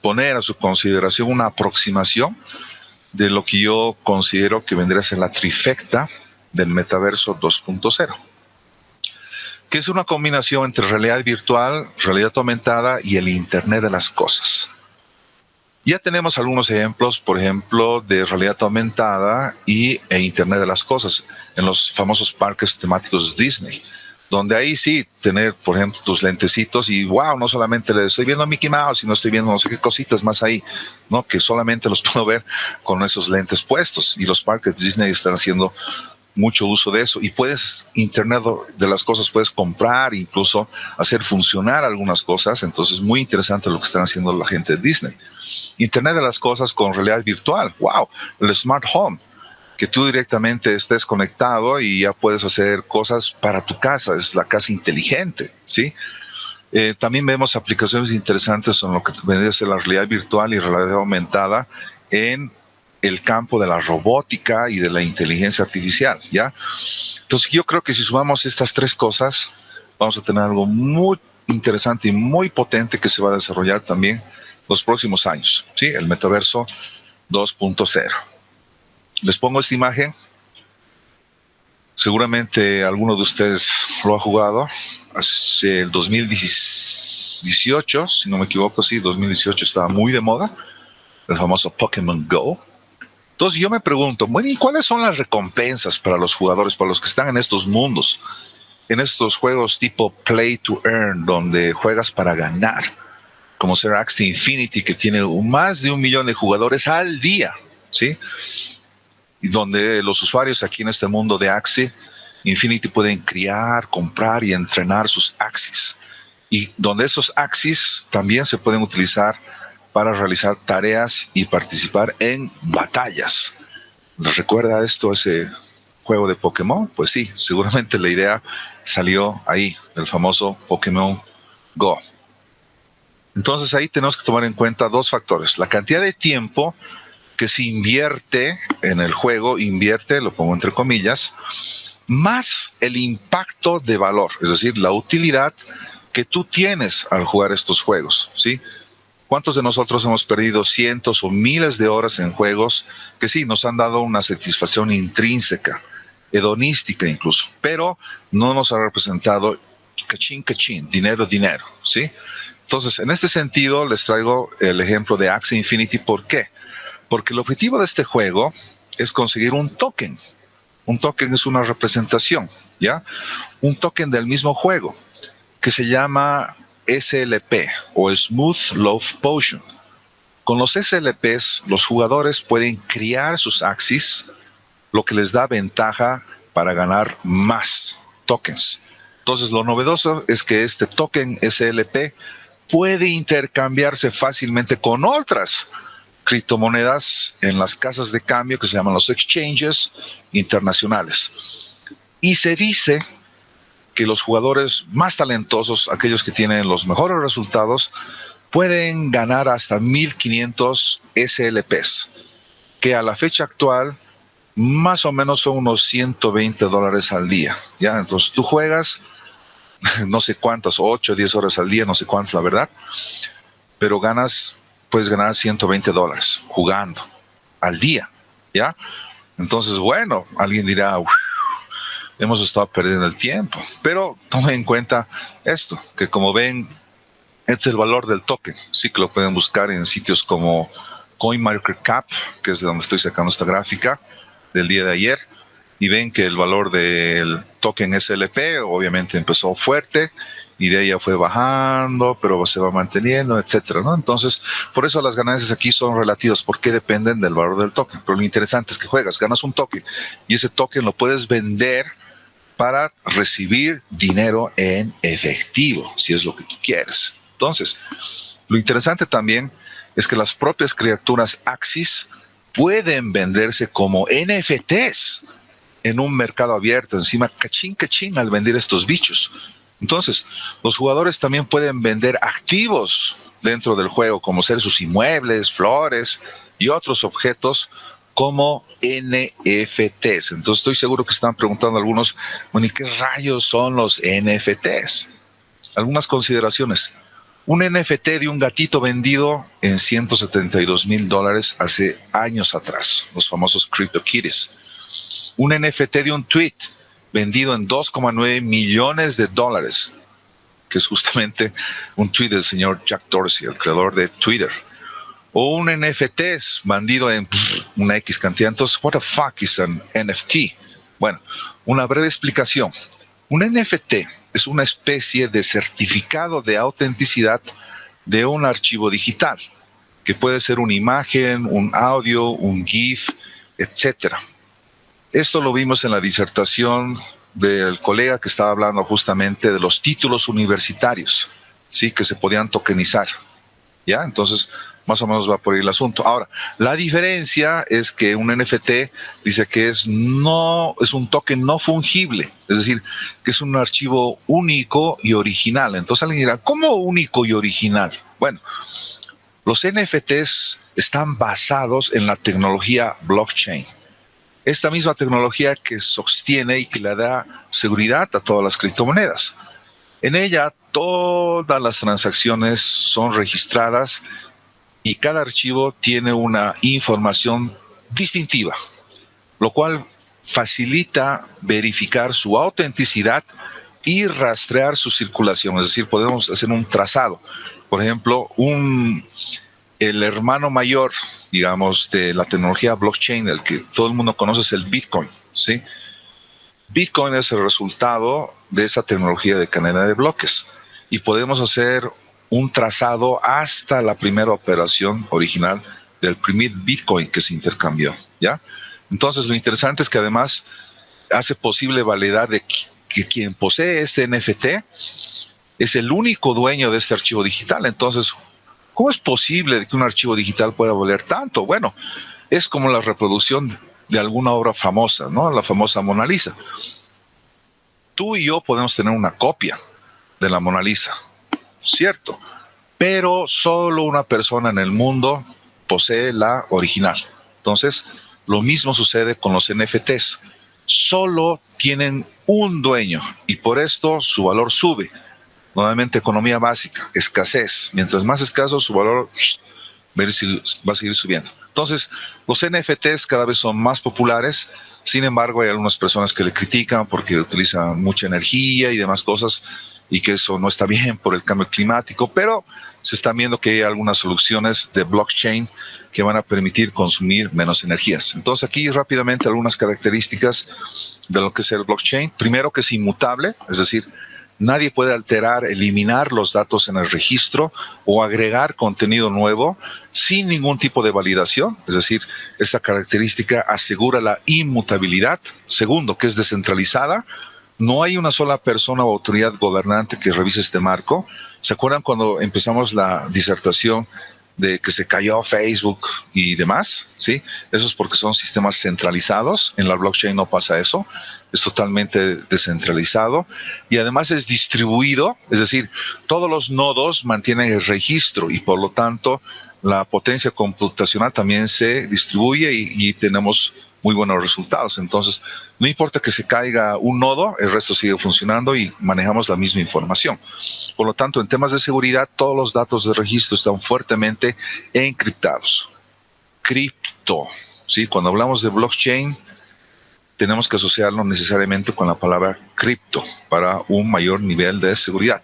poner a su consideración una aproximación de lo que yo considero que vendría a ser la trifecta del metaverso 2.0, que es una combinación entre realidad virtual, realidad aumentada y el Internet de las cosas. Ya tenemos algunos ejemplos, por ejemplo, de realidad aumentada e Internet de las cosas en los famosos parques temáticos Disney, donde ahí sí tener, por ejemplo, tus lentecitos y wow, no solamente le estoy viendo a Mickey Mouse, sino estoy viendo no sé qué cositas más ahí, ¿no?, que solamente los puedo ver con esos lentes puestos, y los parques Disney están haciendo mucho uso de eso, y puedes, Internet de las cosas, puedes comprar, incluso hacer funcionar algunas cosas. Entonces muy interesante lo que están haciendo la gente de Disney. Internet de las cosas con realidad virtual, wow, el Smart Home, que tú directamente estés conectado y ya puedes hacer cosas para tu casa, es la casa inteligente, ¿sí? También vemos aplicaciones interesantes en lo que vendría a ser la realidad virtual y realidad aumentada en el campo de la robótica y de la inteligencia artificial, ¿ya? Entonces yo creo que si sumamos estas tres cosas, vamos a tener algo muy interesante y muy potente que se va a desarrollar también los próximos años, ¿sí? El metaverso 2.0. Les pongo esta imagen. Seguramente alguno de ustedes lo ha jugado. Hace el 2018, si no me equivoco, sí, 2018 estaba muy de moda, el famoso Pokémon Go. Entonces yo me pregunto, bueno, ¿y cuáles son las recompensas para los jugadores, para los que están en estos mundos, en estos juegos tipo Play to Earn, donde juegas para ganar, como ser Axie Infinity, que tiene más de 1 millón de jugadores al día, ¿sí? Y donde los usuarios aquí en este mundo de Axie Infinity pueden criar, comprar y entrenar sus Axies, y donde esos Axies también se pueden utilizar para realizar tareas y participar en batallas. ¿Les recuerda esto ese juego de Pokémon? Pues sí, seguramente la idea salió ahí, del famoso Pokémon Go. Entonces ahí tenemos que tomar en cuenta dos factores: la cantidad de tiempo que se invierte en el juego, invierte, lo pongo entre comillas, más el impacto de valor, es decir, la utilidad que tú tienes al jugar estos juegos, ¿sí? ¿Cuántos de nosotros hemos perdido cientos o miles de horas en juegos que sí nos han dado una satisfacción intrínseca, hedonística incluso, pero no nos ha representado cachín, dinero, ¿sí? Entonces, en este sentido, les traigo el ejemplo de Axie Infinity. ¿Por qué? Porque el objetivo de este juego es conseguir un token. Un token es una representación, ¿ya? Un token del mismo juego, que se llama SLP o Smooth Love Potion. Con los SLPs, los jugadores pueden criar sus Axies, lo que les da ventaja para ganar más tokens. Entonces, lo novedoso es que este token SLP puede intercambiarse fácilmente con otras criptomonedas en las casas de cambio que se llaman los exchanges internacionales. Y se dice que los jugadores más talentosos, aquellos que tienen los mejores resultados, pueden ganar hasta 1.500 SLPs, que a la fecha actual más o menos son unos $120 al día, ¿ya? Entonces tú juegas, no sé cuántas, 8 o 10 horas al día, no sé cuántas la verdad, pero puedes ganar $120 jugando al día, ¿ya? Entonces, bueno, alguien dirá, hemos estado perdiendo el tiempo, pero tomen en cuenta esto, que como ven, este es el valor del token. Sí que lo pueden buscar en sitios como CoinMarketCap, que es de donde estoy sacando esta gráfica del día de ayer, y ven que el valor del token SLP obviamente empezó fuerte y de ahí ya fue bajando, pero se va manteniendo, etcétera, ¿no? Entonces, por eso las ganancias aquí son relativas, porque dependen del valor del token. Pero lo interesante es que juegas, ganas un token y ese token lo puedes vender para recibir dinero en efectivo, si es lo que tú quieres. Entonces, lo interesante también es que las propias criaturas Axis pueden venderse como NFTs en un mercado abierto, encima cachín al vender estos bichos. Entonces, los jugadores también pueden vender activos dentro del juego, como ser sus inmuebles, flores y otros objetos como NFTs. Entonces, estoy seguro que están preguntando algunos, bueno, ¿y qué rayos son los NFTs? Algunas consideraciones. Un NFT de un gatito vendido en $172,000 hace años atrás, los famosos CryptoKitties. Un NFT de un tweet vendido en $2,9 millones, que es justamente un tweet del señor Jack Dorsey, el creador de Twitter. O un NFT vendido en una X cantidad. Entonces, what the fuck is an NFT? Bueno, una breve explicación. Un NFT es una especie de certificado de autenticidad de un archivo digital, que puede ser una imagen, un audio, un GIF, etcétera. Esto lo vimos en la disertación del colega que estaba hablando justamente de los títulos universitarios, ¿sí? Que se podían tokenizar, ¿ya? Entonces, más o menos va por ahí el asunto. Ahora, la diferencia es que un NFT dice que es un token no fungible, es decir, que es un archivo único y original. Entonces alguien dirá, ¿cómo único y original? Bueno, los NFTs están basados en la tecnología blockchain. Esta misma tecnología que sostiene y que le da seguridad a todas las criptomonedas. En ella, todas las transacciones son registradas y cada archivo tiene una información distintiva, lo cual facilita verificar su autenticidad y rastrear su circulación. Es decir, podemos hacer un trazado. Por ejemplo, el hermano mayor, digamos, de la tecnología blockchain, el que todo el mundo conoce, es el Bitcoin, ¿sí? Bitcoin es el resultado de esa tecnología de cadena de bloques y podemos hacer un trazado hasta la primera operación original del primer Bitcoin que se intercambió, ¿ya? Entonces, lo interesante es que además hace posible validar de que quien posee este NFT es el único dueño de este archivo digital. Entonces, ¿cómo es posible que un archivo digital pueda valer tanto? Bueno, es como la reproducción de alguna obra famosa, ¿no? La famosa Mona Lisa. Tú y yo podemos tener una copia de la Mona Lisa, cierto, pero solo una persona en el mundo posee la original. Entonces, lo mismo sucede con los NFTs. solo tienen un dueño y por esto su valor sube. Nuevamente, economía básica, escasez. Mientras más escaso, su valor va a seguir subiendo. Entonces, los NFTs cada vez son más populares. Sin embargo, hay algunas personas que le critican porque utilizan mucha energía y demás cosas y que eso no está bien por el cambio climático, pero se están viendo que hay algunas soluciones de blockchain que van a permitir consumir menos energías. Entonces, aquí rápidamente algunas características de lo que es el blockchain. Primero, que es inmutable, es decir, nadie puede alterar, eliminar los datos en el registro o agregar contenido nuevo sin ningún tipo de validación. Es decir, esta característica asegura la inmutabilidad. Segundo, que es descentralizada. No hay una sola persona o autoridad gobernante que revise este marco. ¿Se acuerdan cuando empezamos la disertación de que se cayó Facebook y demás? ¿Sí? Eso es porque son sistemas centralizados. En la blockchain no pasa eso. Es totalmente descentralizado y además es distribuido, es decir, todos los nodos mantienen el registro y por lo tanto la potencia computacional también se distribuye y tenemos muy buenos resultados. Entonces, no importa que se caiga un nodo, el resto sigue funcionando y manejamos la misma información. Por lo tanto, en temas de seguridad, todos los datos de registro están fuertemente encriptados. Cripto, ¿sí? Cuando hablamos de blockchain, tenemos que asociarlo necesariamente con la palabra cripto para un mayor nivel de seguridad.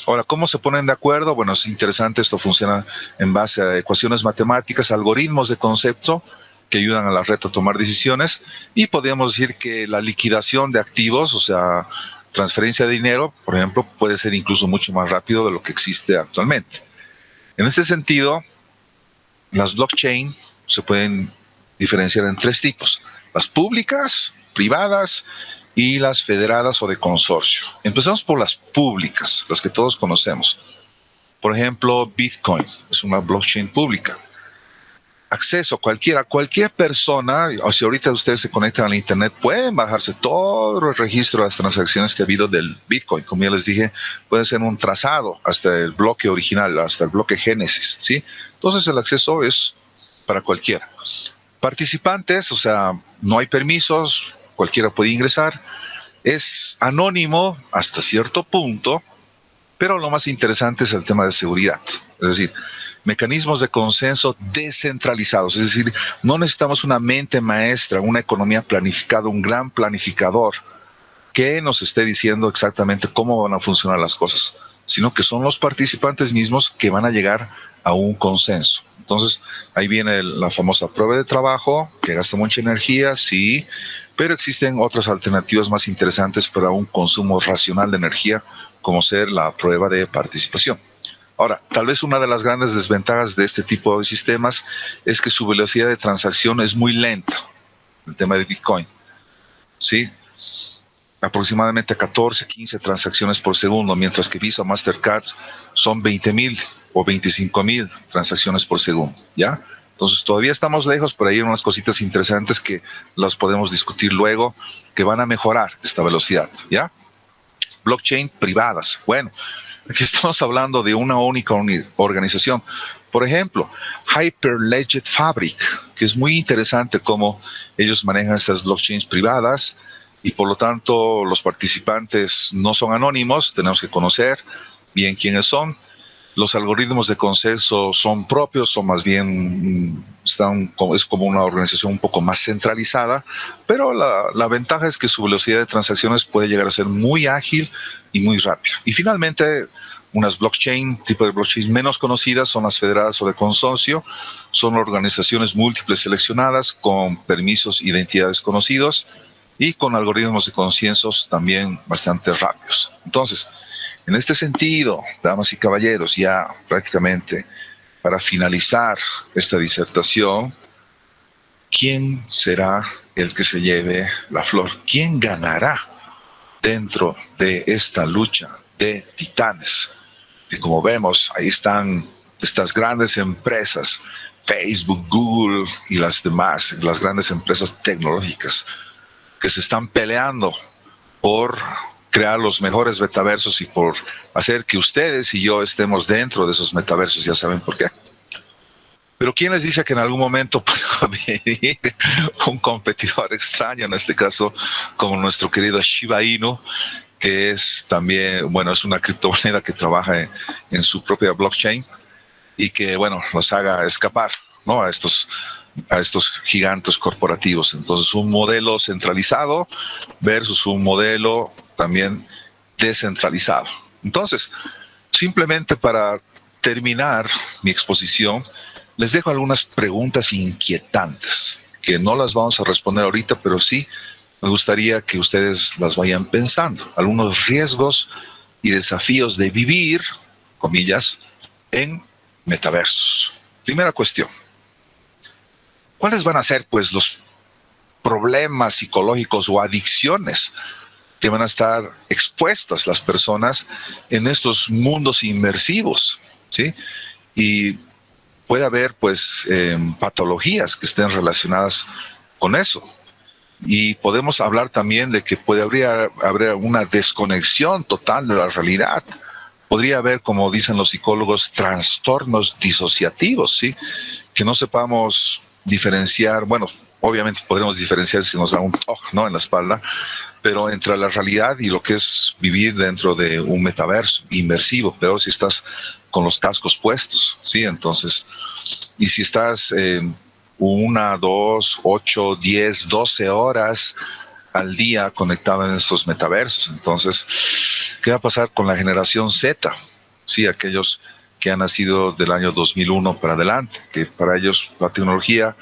Ahora, ¿cómo se ponen de acuerdo? Bueno, es interesante, esto funciona en base a ecuaciones matemáticas, algoritmos de concepto que ayudan a la red a tomar decisiones y podríamos decir que la liquidación de activos, o sea, transferencia de dinero, por ejemplo, puede ser incluso mucho más rápido de lo que existe actualmente. En este sentido, las blockchain se pueden diferenciar en tres tipos: las públicas, privadas y las federadas o de consorcio. Empezamos por las públicas, las que todos conocemos. Por ejemplo, Bitcoin es una blockchain pública. Acceso cualquier persona, o si ahorita ustedes se conectan al internet, pueden bajarse todo el registro de las transacciones que ha habido del Bitcoin. Como ya les dije, puede ser un trazado hasta el bloque original, hasta el bloque Génesis, ¿sí? Entonces el acceso es para cualquiera. Participantes, o sea, no hay permisos, cualquiera puede ingresar. Es anónimo hasta cierto punto, pero lo más interesante es el tema de seguridad. Es decir, mecanismos de consenso descentralizados. Es decir, no necesitamos una mente maestra, una economía planificada, un gran planificador que nos esté diciendo exactamente cómo van a funcionar las cosas, sino que son los participantes mismos que van a llegar a un consenso. Entonces, ahí viene la famosa prueba de trabajo, que gasta mucha energía, sí, pero existen otras alternativas más interesantes para un consumo racional de energía, como ser la prueba de participación. Ahora, tal vez una de las grandes desventajas de este tipo de sistemas es que su velocidad de transacción es muy lenta, el tema de Bitcoin, ¿sí? Aproximadamente 14, 15 transacciones por segundo, mientras que Visa o Mastercard son 20,000 o 25,000 transacciones por segundo, ¿ya? Entonces todavía estamos lejos, pero hay unas cositas interesantes que las podemos discutir luego, que van a mejorar esta velocidad, ¿ya? Blockchain privadas. Bueno, aquí estamos hablando de una única organización. Por ejemplo, Hyperledger Fabric, que es muy interesante cómo ellos manejan estas blockchains privadas y por lo tanto los participantes no son anónimos, tenemos que conocer bien quiénes son. Los algoritmos de consenso son propios, son más bien, es como una organización un poco más centralizada, pero la ventaja es que su velocidad de transacciones puede llegar a ser muy ágil y muy rápido. Y finalmente, unas tipo de blockchain menos conocidas son las federadas o de consorcio, son organizaciones múltiples seleccionadas con permisos e identidades conocidos y con algoritmos de consensos también bastante rápidos. Entonces, en este sentido, damas y caballeros, ya prácticamente para finalizar esta disertación, ¿quién será el que se lleve la flor? ¿Quién ganará dentro de esta lucha de titanes? Y como vemos, ahí están estas grandes empresas, Facebook, Google y las demás, las grandes empresas tecnológicas que se están peleando por crear los mejores metaversos y por hacer que ustedes y yo estemos dentro de esos metaversos. Ya saben por qué. Pero ¿quién les dice que en algún momento pueda venir un competidor extraño, en este caso como nuestro querido Shiba Inu, que es también, bueno, es una criptomoneda que trabaja en su propia blockchain y que, bueno, los haga escapar, ¿no? A estos gigantes corporativos. Entonces, un modelo centralizado versus un modelo también descentralizado. Entonces, simplemente para terminar mi exposición, les dejo algunas preguntas inquietantes, que no las vamos a responder ahorita, pero sí me gustaría que ustedes las vayan pensando. Algunos riesgos y desafíos de vivir, comillas, en metaversos. Primera cuestión. ¿Cuáles van a ser, pues, los problemas psicológicos o adicciones que van a estar expuestas las personas en estos mundos inmersivos? ¿Sí? Y puede haber, pues, patologías que estén relacionadas con eso. Y podemos hablar también de que puede haber una desconexión total de la realidad. Podría haber, como dicen los psicólogos, trastornos disociativos, ¿sí? Que no sepamos diferenciar, bueno, obviamente podremos diferenciar si nos da un toque, ¿no?, en la espalda, pero entre la realidad y lo que es vivir dentro de un metaverso inmersivo, peor si estás con los cascos puestos, ¿sí? Entonces, y si estás 1, 2, 8, 10, 12 horas al día conectado en estos metaversos, entonces, ¿qué va a pasar con la generación Z? Sí, aquellos que han nacido del año 2001 para adelante, que para ellos la tecnología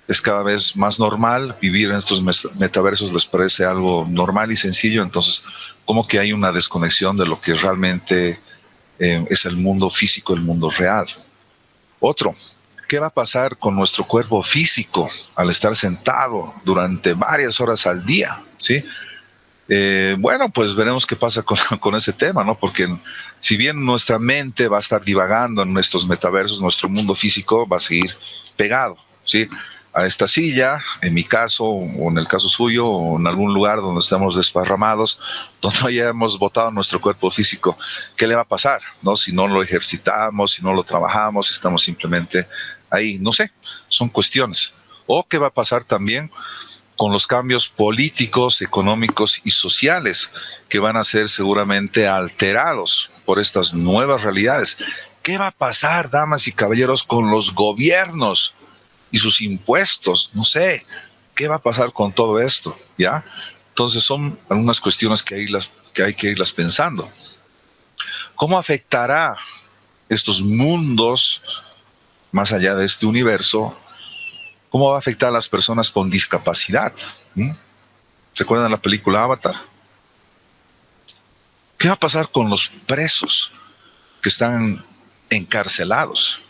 es cada vez más normal, vivir en estos metaversos les parece algo normal y sencillo, entonces como que hay una desconexión de lo que realmente es el mundo físico, el mundo real. Otro, ¿qué va a pasar con nuestro cuerpo físico al estar sentado durante varias horas al día? ¿Sí? Bueno, pues veremos qué pasa con ese tema, ¿no? Porque si bien nuestra mente va a estar divagando en nuestros metaversos, nuestro mundo físico va a seguir pegado, ¿sí? A esta silla, en mi caso, o en el caso suyo, o en algún lugar donde estamos desparramados, donde hayamos botado nuestro cuerpo físico, ¿qué le va a pasar, no? Si no lo ejercitamos, si no lo trabajamos, si estamos simplemente ahí, no sé, son cuestiones. O qué va a pasar también con los cambios políticos, económicos y sociales que van a ser seguramente alterados por estas nuevas realidades. ¿Qué va a pasar, damas y caballeros, con los gobiernos y sus impuestos? No sé, ¿qué va a pasar con todo esto? ¿Ya? Entonces son algunas cuestiones que hay que irlas pensando. ¿Cómo afectará estos mundos más allá de este universo? ¿Cómo va a afectar a las personas con discapacidad? ¿Se acuerdan de la película Avatar? ¿Qué va a pasar con los presos que están encarcelados?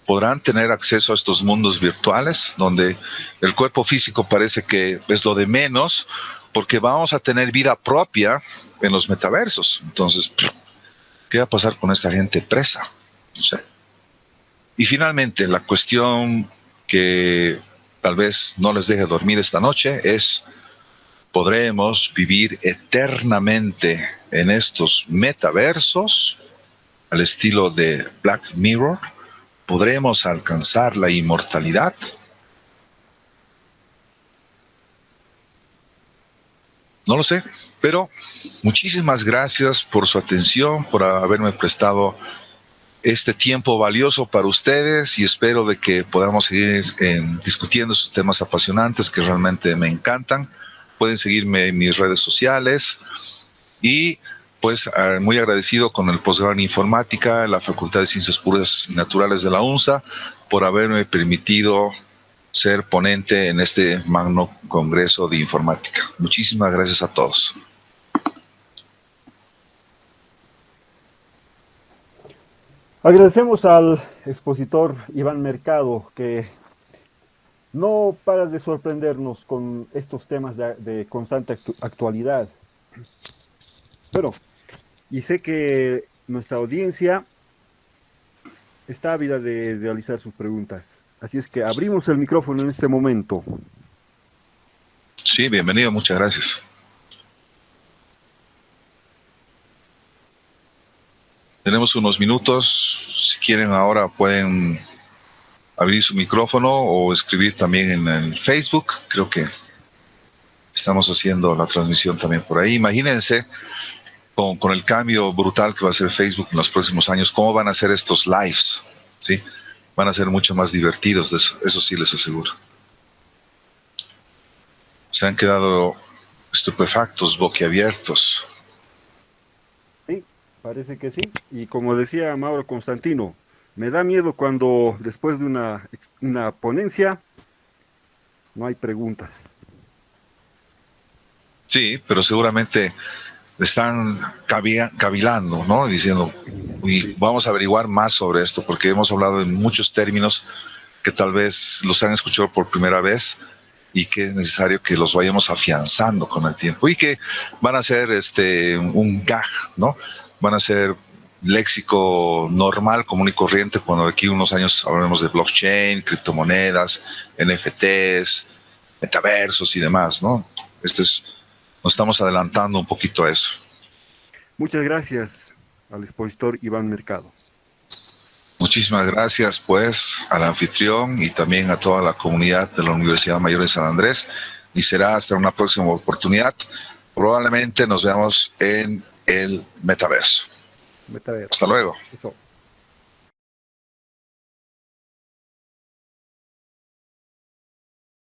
¿Podrán tener acceso a estos mundos virtuales donde el cuerpo físico parece que es lo de menos porque vamos a tener vida propia en los metaversos? Entonces, ¿qué va a pasar con esta gente presa? No sé. Y finalmente, la cuestión que tal vez no les deje dormir esta noche es: ¿podremos vivir eternamente en estos metaversos al estilo de Black Mirror? ¿Podremos alcanzar la inmortalidad? No lo sé, pero muchísimas gracias por su atención, por haberme prestado este tiempo valioso para ustedes, y espero de que podamos seguir discutiendo estos temas apasionantes que realmente me encantan. Pueden seguirme en mis redes sociales. Y pues muy agradecido con el posgrado en informática, la Facultad de Ciencias Puras y Naturales de la UNSA, por haberme permitido ser ponente en este magno congreso de informática. Muchísimas gracias a todos. Agradecemos al expositor Iván Mercado, que no para de sorprendernos con estos temas de constante actualidad. Bueno, y sé que nuestra audiencia está ávida de realizar sus preguntas. Así es que abrimos el micrófono en este momento. Sí, bienvenido, muchas gracias. Tenemos unos minutos, si quieren ahora pueden abrir su micrófono o escribir también en el Facebook. Creo que estamos haciendo la transmisión también por ahí. Imagínense con el cambio brutal que va a hacer Facebook en los próximos años, cómo van a ser estos lives, ¿sí? Van a ser mucho más divertidos, eso sí les aseguro. Se han quedado estupefactos, boquiabiertos. Sí, parece que sí. Y como decía Mauro Constantino, me da miedo cuando después de una ponencia no hay preguntas. Sí, pero seguramente están cavilando, ¿no? Diciendo, Sí. vamos a averiguar más sobre esto, porque hemos hablado en muchos términos que tal vez los han escuchado por primera vez y que es necesario que los vayamos afianzando con el tiempo y que van a ser un gag, ¿no? Van a ser léxico normal, común y corriente, cuando aquí unos años hablaremos de blockchain, criptomonedas, NFTs, metaversos y demás, ¿no? Nos estamos adelantando un poquito a eso. Muchas gracias al expositor Iván Mercado. Muchísimas gracias, pues, al anfitrión y también a toda la comunidad de la Universidad Mayor de San Andrés. Y será hasta una próxima oportunidad. Probablemente nos veamos en el metaverso. Metaverso. Hasta luego. Eso.